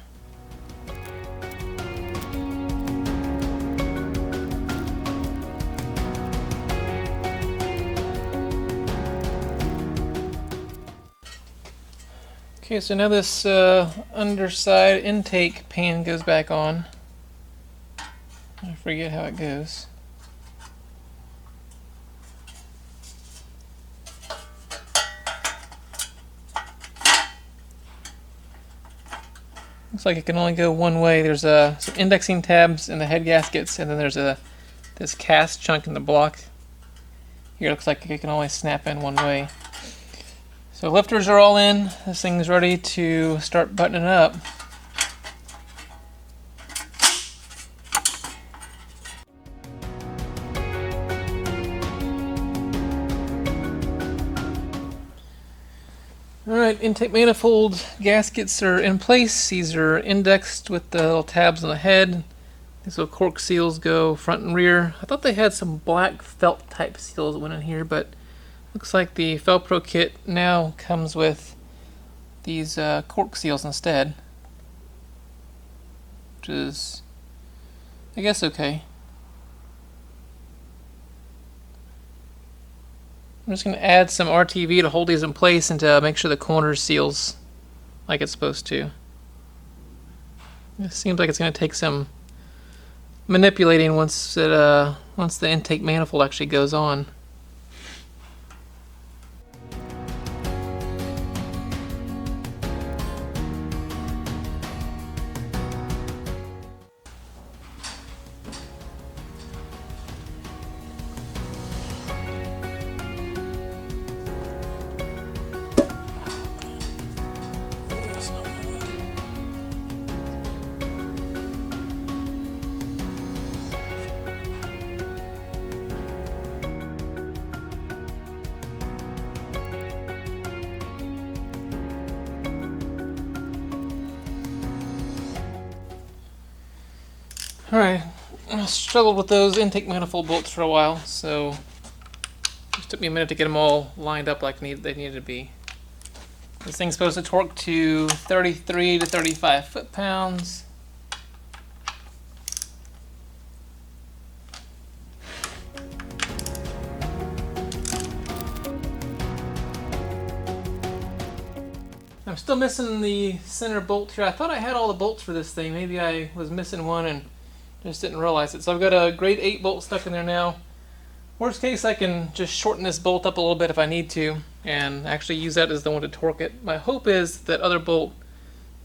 Okay, so now this underside intake pan goes back on. I forget how it goes. Looks like it can only go one way. There's some indexing tabs in the head gaskets, and then there's this cast chunk in the block. Here it looks like it can only snap in one way. So lifters are all in. This thing's ready to start buttoning up. Alright, intake manifold gaskets are in place. These are indexed with the little tabs on the head. These little cork seals go front and rear. I thought they had some black felt type seals that went in here, but looks like the Felpro kit now comes with these cork seals instead, which is, I guess, okay. I'm just going to add some RTV to hold these in place and to make sure the corner seals like it's supposed to. It seems like it's going to take some manipulating once the intake manifold actually goes on. Alright, I struggled with those intake manifold bolts for a while, so it just took me a minute to get them all lined up like they needed to be. This thing's supposed to torque to 33 to 35 foot-pounds. I'm still missing the center bolt here. I thought I had all the bolts for this thing. Maybe I was missing one and just didn't realize it. So I've got a grade 8 bolt stuck in there now. Worst case, I can just shorten this bolt up a little bit if I need to and actually use that as the one to torque it. My hope is that other bolt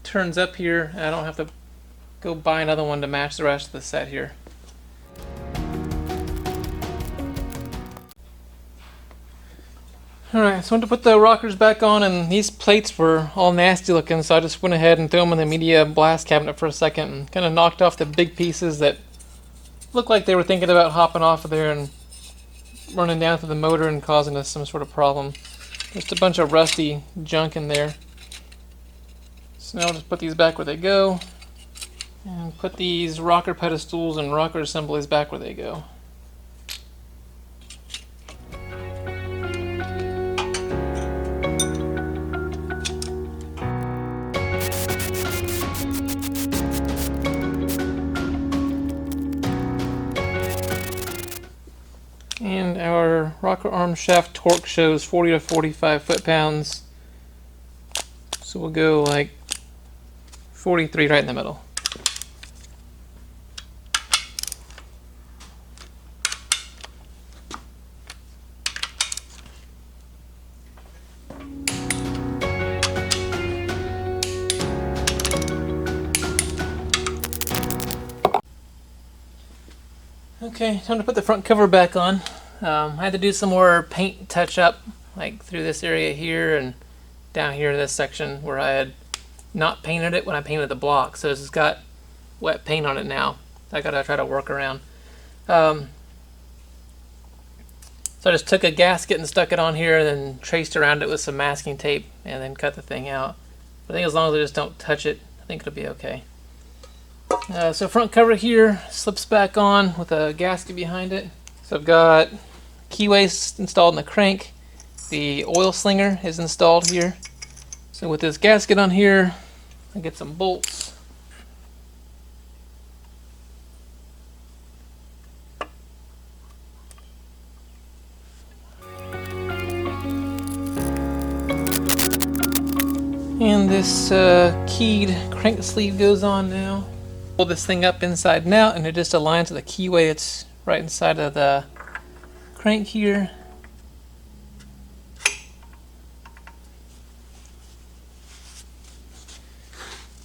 turns up here and I don't have to go buy another one to match the rest of the set here. Alright, so I went to put the rockers back on, and these plates were all nasty looking, so I just went ahead and threw them in the media blast cabinet for a second and kind of knocked off the big pieces that looked like they were thinking about hopping off of there and running down through the motor and causing us some sort of problem. Just a bunch of rusty junk in there. So now I'll just put these back where they go. And put these rocker pedestals and rocker assemblies back where they go. And our rocker arm shaft torque shows 40 to 45 foot-pounds. So we'll go like 43 right in the middle. Okay, time to put the front cover back on. I had to do some more paint touch up, like through this area here and down here in this section where I had not painted it when I painted the block. So it's got wet paint on it now. I gotta try to work around. So I just took a gasket and stuck it on here and then traced around it with some masking tape and then cut the thing out. I think as long as I just don't touch it, I think it'll be okay. So front cover here slips back on with a gasket behind it. So I've got keyways installed in the crank. The oil slinger is installed here. So with this gasket on here, I get some bolts. And this keyed crank sleeve goes on now. Pull this thing up inside and out, and it just aligns to the keyway that's right inside of the crank here.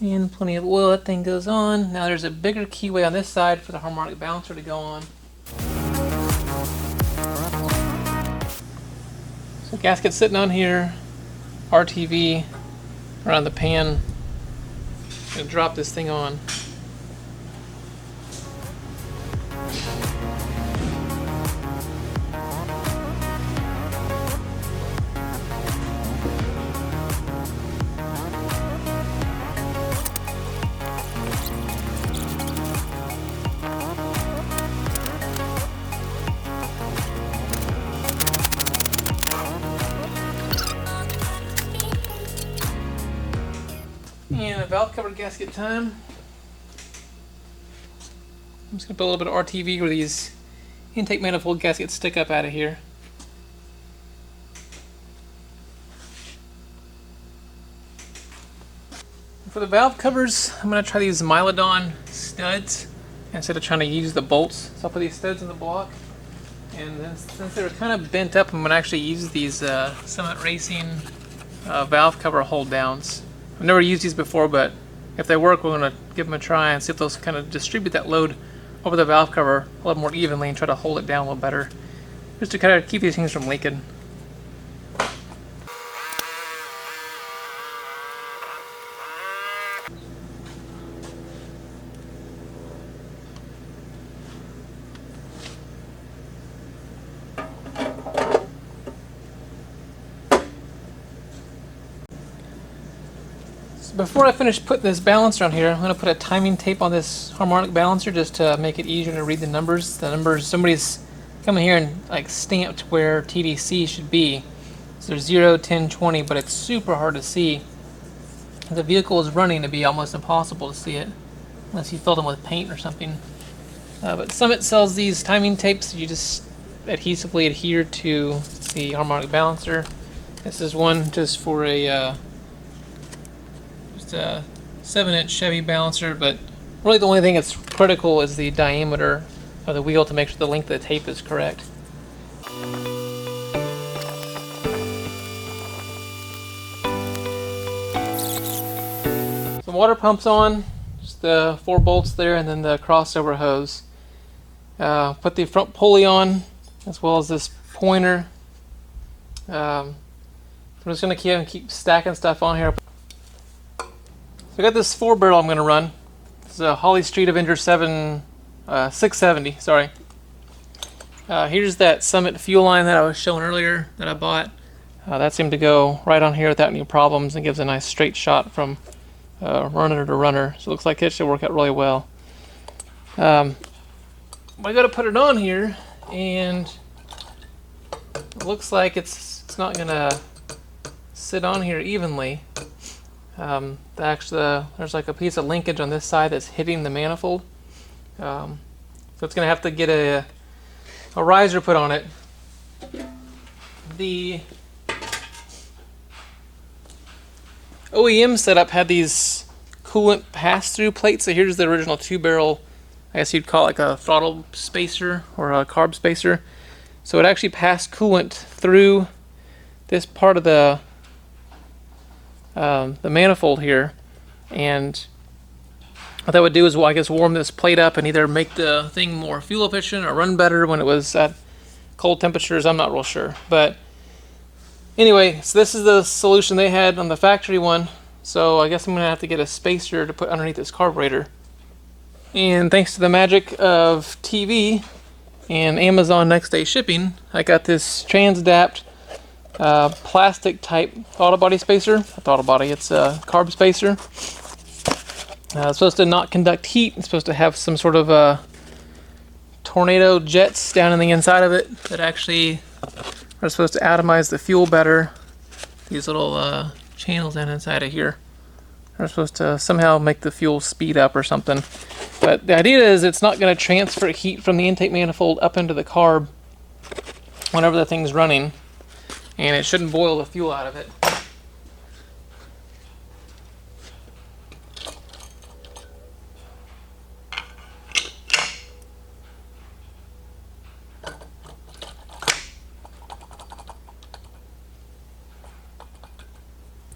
And plenty of oil, that thing goes on. Now there's a bigger keyway on this side for the harmonic balancer to go on. So gasket sitting on here, RTV around the pan. Gonna drop this thing on. And a valve cover gasket time. I'm just going to put a little bit of RTV where these intake manifold gaskets stick up out of here. For the valve covers, I'm going to try these Mylodon studs instead of trying to use the bolts. So I'll put these studs in the block. And then since they're kind of bent up, I'm going to actually use these Summit Racing valve cover hold downs. I've never used these before, but if they work, we're going to give them a try and see if those kind of distribute that load over the valve cover a little more evenly and try to hold it down a little better, just to kind of keep these things from leaking. Before I finish putting this balancer on here, I'm going to put a timing tape on this harmonic balancer just to make it easier to read the numbers. The numbers, somebody's come in here and like stamped where TDC should be. So there's 0, 10, 20, but it's super hard to see. The vehicle is running, to be almost impossible to see it unless you fill them with paint or something. But Summit sells these timing tapes. You just adhesively adhere to the harmonic balancer. This is one just for a 7-inch Chevy balancer, but really the only thing that's critical is the diameter of the wheel to make sure the length of the tape is correct. Some water pumps on, just the 4 bolts there, and then the crossover hose. Put the front pulley on, as well as this pointer. I'm just going to keep stacking stuff on here. So I got this 4-barrel I'm going to run. This is a Holly Street Avenger 670, sorry. Here's that Summit fuel line that I was showing earlier that I bought. That seemed to go right on here without any problems and gives a nice straight shot from runner to runner. So it looks like it should work out really well. I got to put it on here, and it looks like it's not gonna sit on here evenly. There's like a piece of linkage on this side that's hitting the manifold. So it's gonna have to get a riser put on it. The OEM setup had these coolant pass-through plates. So here's the original 2-barrel, I guess you'd call it like a throttle spacer or a carb spacer. So it actually passed coolant through this part of the manifold here, and what that would do is, well, I guess warm this plate up and either make the thing more fuel efficient or run better when it was at cold temperatures. I'm not real sure, but anyway, so this is the solution they had on the factory one. So I guess I'm gonna have to get a spacer to put underneath this carburetor. And thanks to the magic of TV and Amazon next day shipping, I got this Transdapt plastic type throttle body spacer. It's a carb spacer. It's supposed to not conduct heat. It's supposed to have some sort of tornado jets down in the inside of it that actually are supposed to atomize the fuel better. These little channels down inside of here are supposed to somehow make the fuel speed up or something. But the idea is it's not going to transfer heat from the intake manifold up into the carb whenever the thing's running, and it shouldn't boil the fuel out of it.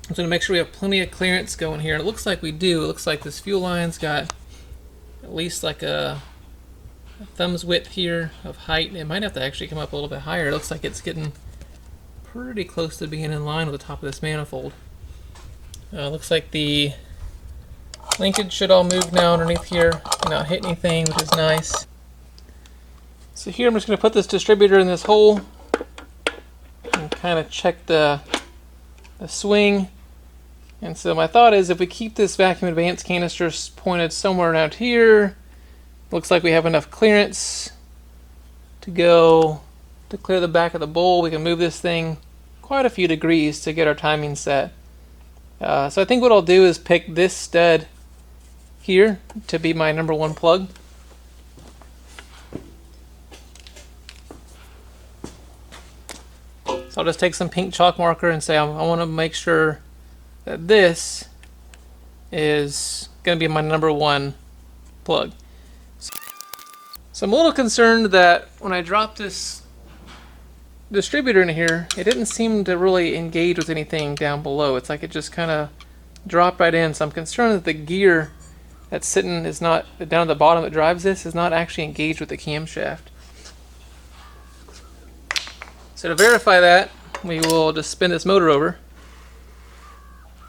I'm going to make sure we have plenty of clearance going here. It looks like we do. It looks like this fuel line's got at least like a thumb's width here of height. It might have to actually come up a little bit higher. It looks like it's getting pretty close to being in line with the top of this manifold. Looks like the linkage should all move now underneath here and not hit anything, which is nice. So here I'm just going to put this distributor in this hole and kind of check the swing. And so my thought is, if we keep this vacuum advance canister pointed somewhere around here, looks like we have enough clearance to go to clear the back of the bowl. We can move this thing quite a few degrees to get our timing set. So I think what I'll do is pick this stud here to be my number 1 plug. So I'll just take some pink chalk marker and say I want to make sure that this is going to be my number 1 plug. So I'm a little concerned that when I drop this distributor in here, it didn't seem to really engage with anything down below. It's like it just kind of dropped right in. So I'm concerned that the gear that's sitting is not down at the bottom that drives this is not actually engaged with the camshaft. So to verify that, we will just spin this motor over.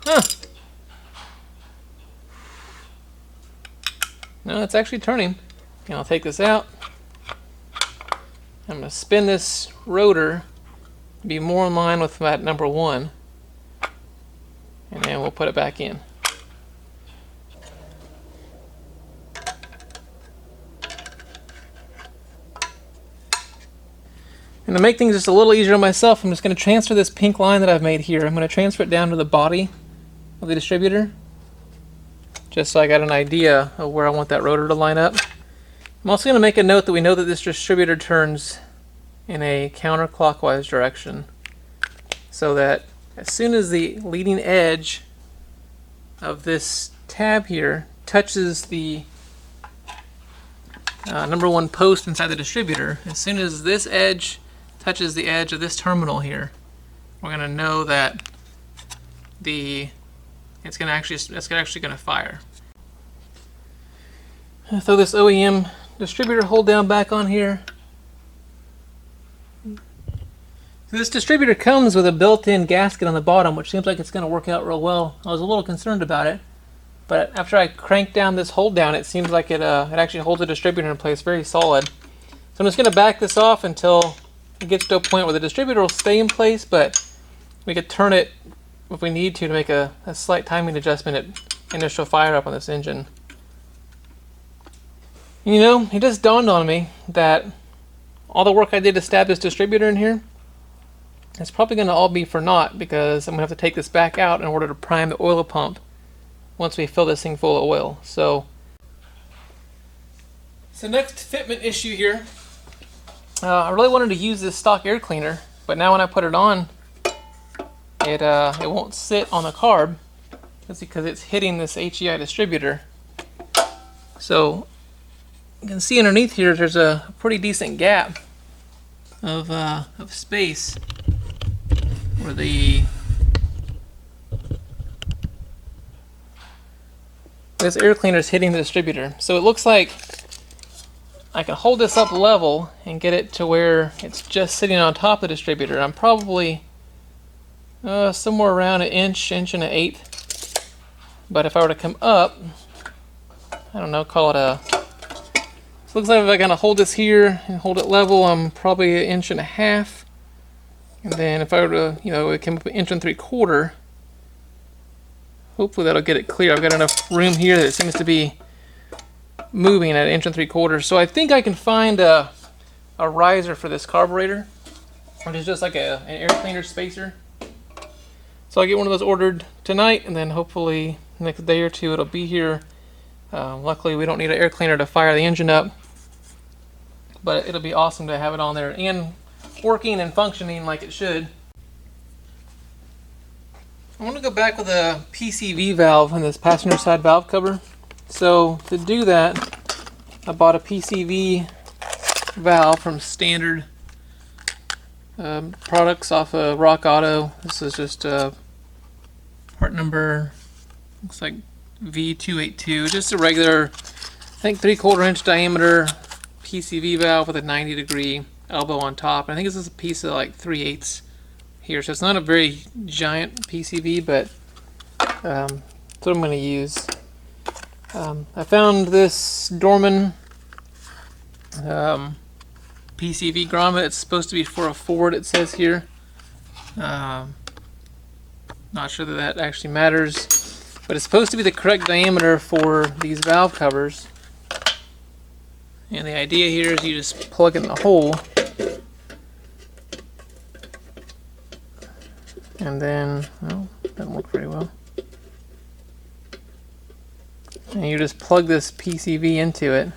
Huh. No, it's actually turning. And I'll take this out. I'm going to spin this rotor to be more in line with that number 1. And then we'll put it back in. And to make things just a little easier on myself, I'm just going to transfer this pink line that I've made here. I'm going to transfer it down to the body of the distributor, just so I got an idea of where I want that rotor to line up. I'm also going to make a note that we know that this distributor turns in a counterclockwise direction, so that as soon as the leading edge of this tab here touches the number 1 post inside the distributor, as soon as this edge touches the edge of this terminal here, we're going to know that it's actually going to fire. Throw this OEM distributor hold down back on here. So this distributor comes with a built-in gasket on the bottom, which seems like it's going to work out real well. I was a little concerned about it, but after I crank down this hold down, it seems like it actually holds the distributor in place very solid. So I'm just going to back this off until it gets to a point where the distributor will stay in place, but we could turn it if we need to make a slight timing adjustment initial fire up on this engine. You know, it just dawned on me that all the work I did to stab this distributor in here, it's probably going to all be for naught, because I'm going to have to take this back out in order to prime the oil pump once we fill this thing full of oil. So next fitment issue here. I really wanted to use this stock air cleaner, but now when I put it on, it won't sit on the carb. That's because it's hitting this HEI distributor. So you can see underneath here there's a pretty decent gap of space where this air cleaner is hitting the distributor. So it looks like I can hold this up level and get it to where it's just sitting on top of the distributor. I'm probably somewhere around an inch and an eighth. But if I were to come up, I don't know, call it a... So it looks like if I kind of hold this here and hold it level, I'm probably an inch and a half. And then if I were to, you know, it came up an inch and 3/4. Hopefully that'll get it clear. I've got enough room here that it seems to be moving at an inch and 3/4. So I think I can find a riser for this carburetor, which is just like an air cleaner spacer. So I'll get one of those ordered tonight, and then hopefully next day or two it'll be here. Luckily we don't need an air cleaner to fire the engine up, but it'll be awesome to have it on there and working and functioning like it should. I want to go back with a PCV valve in this passenger side valve cover. So to do that, I bought a PCV valve from Standard Products off of Rock Auto. This is just part number, looks like V282, just a regular, I think 3/4 inch diameter PCV valve with a 90-degree elbow on top. And I think this is a piece of like 3/8 here, so it's not a very giant PCV, but that's what I'm going to use. I found this Dorman PCV grommet. It's supposed to be for a Ford, it says here. Not sure that actually matters, but it's supposed to be the correct diameter for these valve covers. And the idea here is you just plug it in the hole, and then, well, doesn't work very well. And you just plug this PCV into it.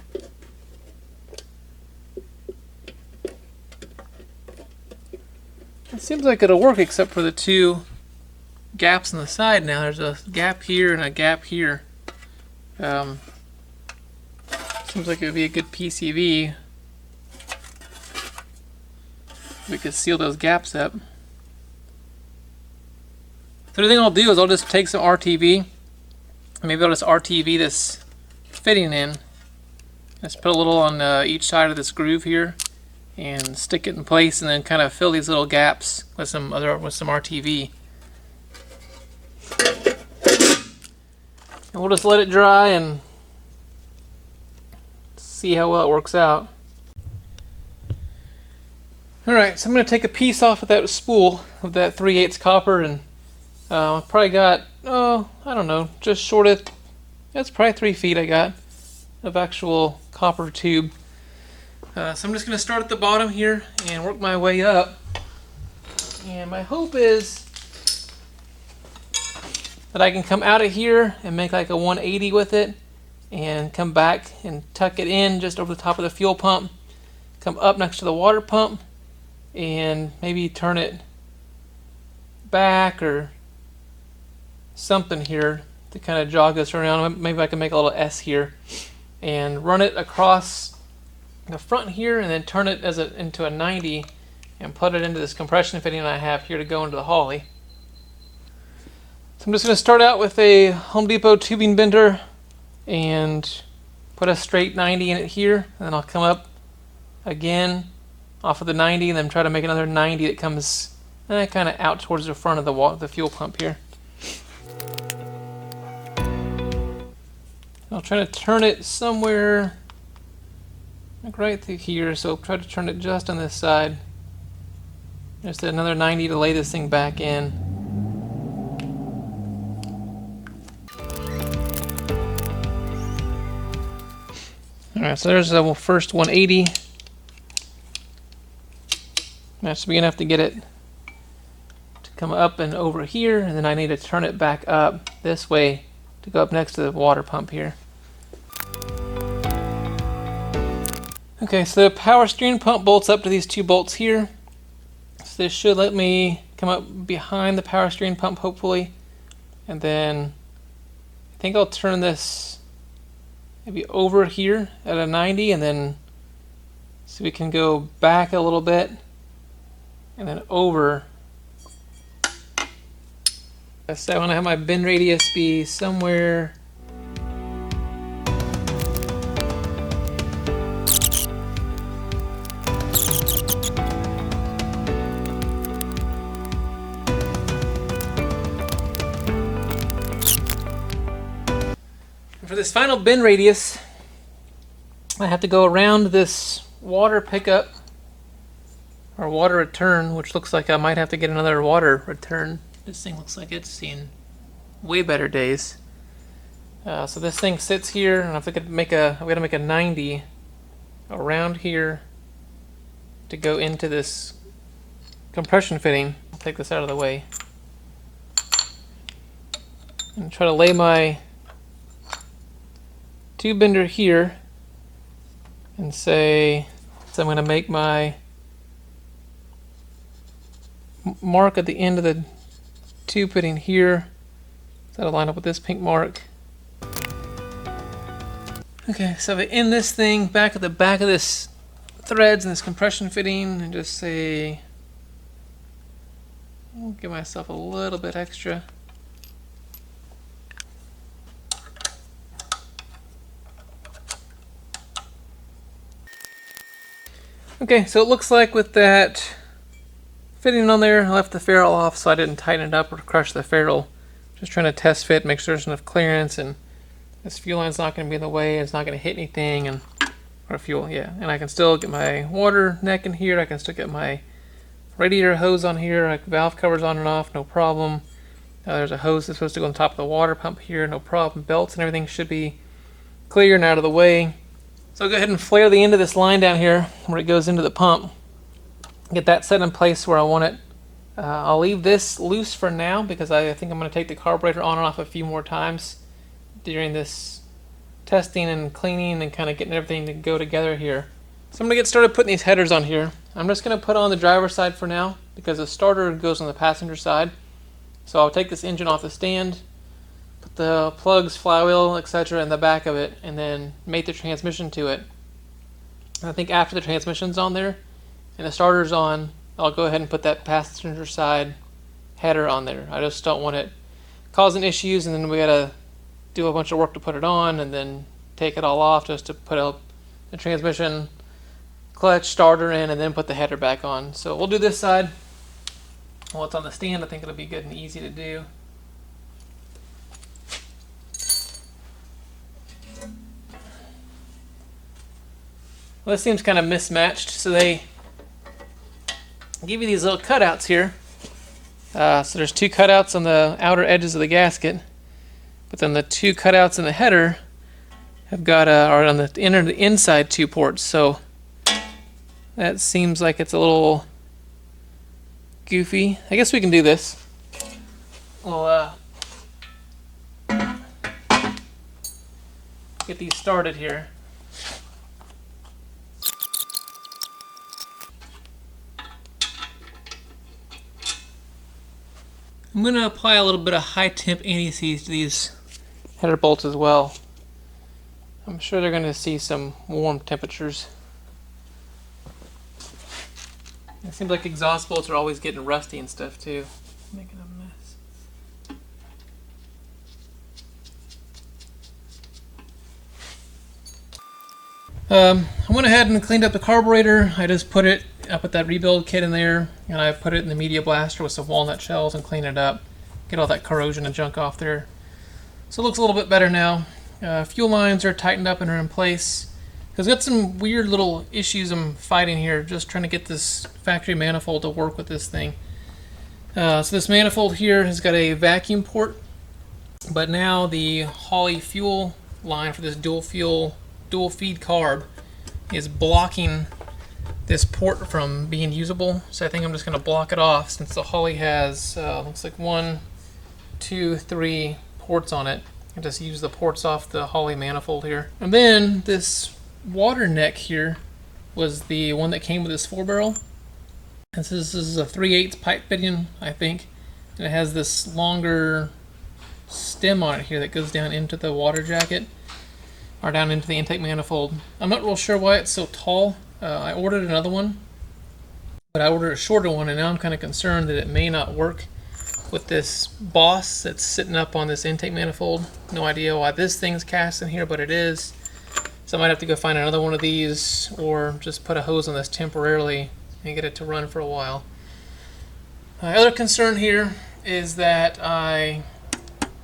It seems like it'll work except for the two gaps on the side now. There's a gap here and a gap here. Seems like it would be a good PCV. We could seal those gaps up. So the thing I'll do is I'll just take some RTV. Maybe I'll just RTV this fitting in. Just put a little on each side of this groove here and stick it in place, and then kind of fill these little gaps with some RTV. And we'll just let it dry and see how well it works out. Alright, so I'm going to take a piece off of that spool of that 3/8 copper, and I've probably got, I don't know, just short of, that's probably 3 feet I got of actual copper tube. So I'm just going to start at the bottom here and work my way up. And my hope is that I can come out of here and make like a 180 with it and come back and tuck it in just over the top of the fuel pump, come up next to the water pump, and maybe turn it back or something here to kind of jog this around. Maybe I can make a little S here and run it across the front here, and then turn it into a 90 and put it into this compression fitting I have here to go into the Holly. So I'm just going to start out with a Home Depot tubing bender and put a straight 90 in it here, and then I'll come up again off of the 90 and then try to make another 90 that comes kind of out towards the front of the fuel pump here. I'll try to turn it somewhere like right through here, so try to turn it just on this side. Just another 90 to lay this thing back in. Alright, so there's the first 180. That's big enough to get it to come up and over here, and then I need to turn it back up this way to go up next to the water pump here. Okay, so the power steering pump bolts up to these two bolts here. So this should let me come up behind the power steering pump, hopefully. And then I think I'll turn this maybe over here at a 90, and then so we can go back a little bit and then over. So I want to have my bend radius be somewhere for this final bend radius. I have to go around this water pickup or water return, which looks like I might have to get another water return. This thing looks like it's seen way better days. So this thing sits here, and I've got to make a 90 around here to go into this compression fitting. I'll take this out of the way and try to lay my tube bender here and say, so I'm going to make my mark at the end of the tube fitting here. So that'll line up with this pink mark. Okay, so I end this thing back at the back of this threads and this compression fitting and just say, I'll give myself a little bit extra. Okay, so it looks like with that fitting on there, I left the ferrule off so I didn't tighten it up or crush the ferrule. Just trying to test fit, make sure there's enough clearance, and this fuel line's not going to be in the way, it's not going to hit anything, and or fuel, yeah. And I can still get my water neck in here, I can still get my radiator hose on here, like valve covers on and off, no problem. There's a hose that's supposed to go on top of the water pump here, no problem. Belts and everything should be clear and out of the way. So I'll go ahead and flare the end of this line down here where it goes into the pump. Get that set in place where I want it. I'll leave this loose for now because I think I'm going to take the carburetor on and off a few more times during this testing and cleaning and kind of getting everything to go together here. So I'm going to get started putting these headers on here. I'm just going to put on the driver's side for now because the starter goes on the passenger side. So I'll take this engine off the stand, put the plugs, flywheel, etc. in the back of it, and then mate the transmission to it. And I think after the transmission's on there and the starter's on, I'll go ahead and put that passenger side header on there. I just don't want it causing issues and then we gotta do a bunch of work to put it on and then take it all off just to put the transmission, clutch, starter in, and then put the header back on. So we'll do this side. While it's on the stand, I think it'll be good and easy to do. Well, this seems kind of mismatched, so they give you these little cutouts here. So there's two cutouts on the outer edges of the gasket, but then the two cutouts in the header have got are on the inside two ports. So that seems like it's a little goofy. I guess we can do this. We'll get these started here. I'm going to apply a little bit of high temp anti-seize to these header bolts as well. I'm sure they're going to see some warm temperatures. It seems like exhaust bolts are always getting rusty and stuff too. Making a mess. I went ahead and cleaned up the carburetor. I just put that rebuild kit in there, and I put it in the media blaster with some walnut shells and clean it up. Get all that corrosion and junk off there. So it looks a little bit better now. Fuel lines are tightened up and are in place. Because I've got some weird little issues I'm fighting here, just trying to get this factory manifold to work with this thing. So this manifold here has got a vacuum port, but now the Holley fuel line for this dual fuel dual feed carb is blocking this port from being usable. So I think I'm just going to block it off since the Holley has, looks like 1, 2, 3 ports on it. I just use the ports off the Holley manifold here. And then this water neck here was the one that came with this 4-barrel. And so this is a 3/8 pipe fitting, I think. And it has this longer stem on it here that goes down into the water jacket, or down into the intake manifold. I'm not real sure why it's so tall. I ordered another one, but I ordered a shorter one, and now I'm kind of concerned that it may not work with this boss that's sitting up on this intake manifold. No idea why this thing's cast in here, but it is. So I might have to go find another one of these, or just put a hose on this temporarily and get it to run for a while. My other concern here is that I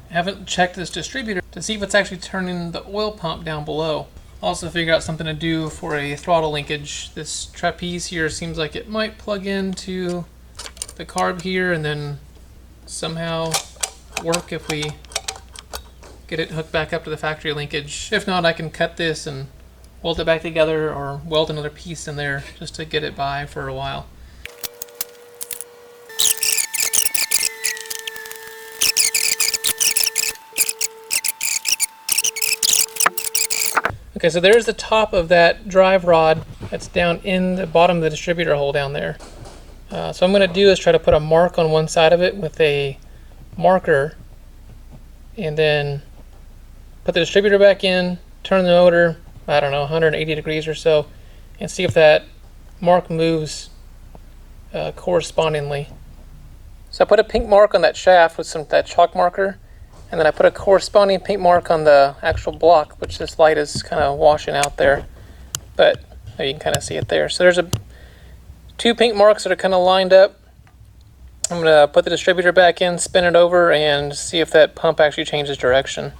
haven't checked this distributor to see if it's actually turning the oil pump down below. Also figure out something to do for a throttle linkage. This trapeze here seems like it might plug into the carb here and then somehow work if we get it hooked back up to the factory linkage. If not, I can cut this and weld it back together or weld another piece in there just to get it by for a while. Okay, so there's the top of that drive rod that's down in the bottom of the distributor hole down there. So I'm going to do is try to put a mark on one side of it with a marker, and then put the distributor back in, turn the motor, I don't know, 180 degrees or so, and see if that mark moves correspondingly. So I put a pink mark on that shaft with that chalk marker, and then I put a corresponding pink mark on the actual block, which this light is kind of washing out there, but you can kind of see it there. So there's two pink marks that are kind of lined up. I'm going to put the distributor back in, spin it over, and see if that pump actually changes direction.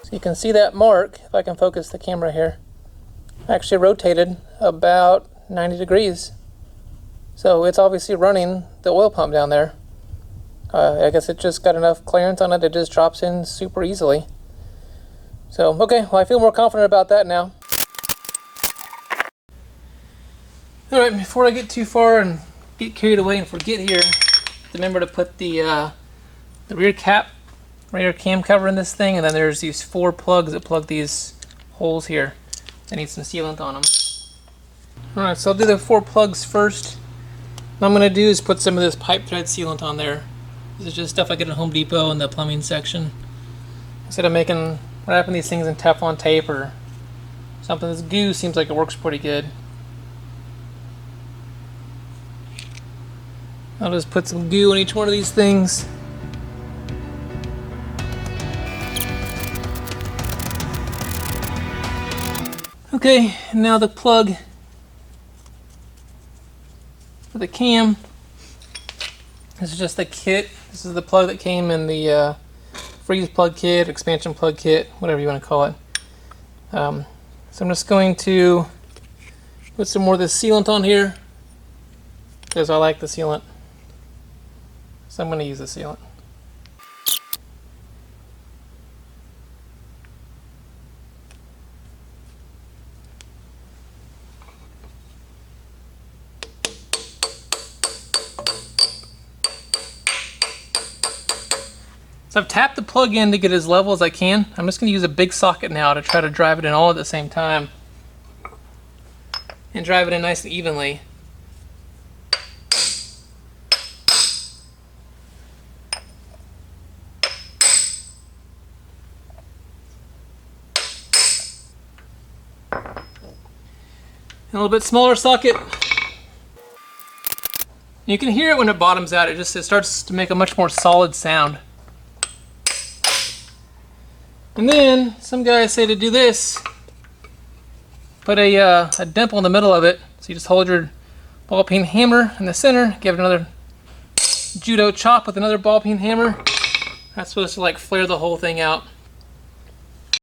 So you can see that mark, if I can focus the camera here, actually rotated about 90 degrees. So it's obviously running the oil pump down there. I guess it just got enough clearance on it, it just drops in super easily. So, okay, well I feel more confident about that now. Alright, before I get too far and get carried away and forget here, remember to put the rear cam cover in this thing, and then there's these 4 plugs that plug these holes here. I need some sealant on them. Alright, so I'll do the 4 plugs first. What I'm going to do is put some of this pipe thread sealant on there. This is just stuff I get at Home Depot in the plumbing section. Instead of wrapping these things in Teflon tape or something, this goo seems like it works pretty good. I'll just put some goo on each one of these things. Okay, now the plug for the cam. This is just the kit. This is the plug that came in the freeze plug kit, expansion plug kit, whatever you want to call it. So I'm just going to put some more of this sealant on here because I like the sealant. So I'm going to use the sealant. So I've tapped the plug in to get as level as I can. I'm just going to use a big socket now to try to drive it in all at the same time. And drive it in nice and evenly. A little bit smaller socket. You can hear it when it bottoms out. It starts to make a much more solid sound. And then some guys say to do this, put a dimple in the middle of it. So you just hold your ball peen hammer in the center, give it another judo chop with another ball peen hammer. That's supposed to like flare the whole thing out.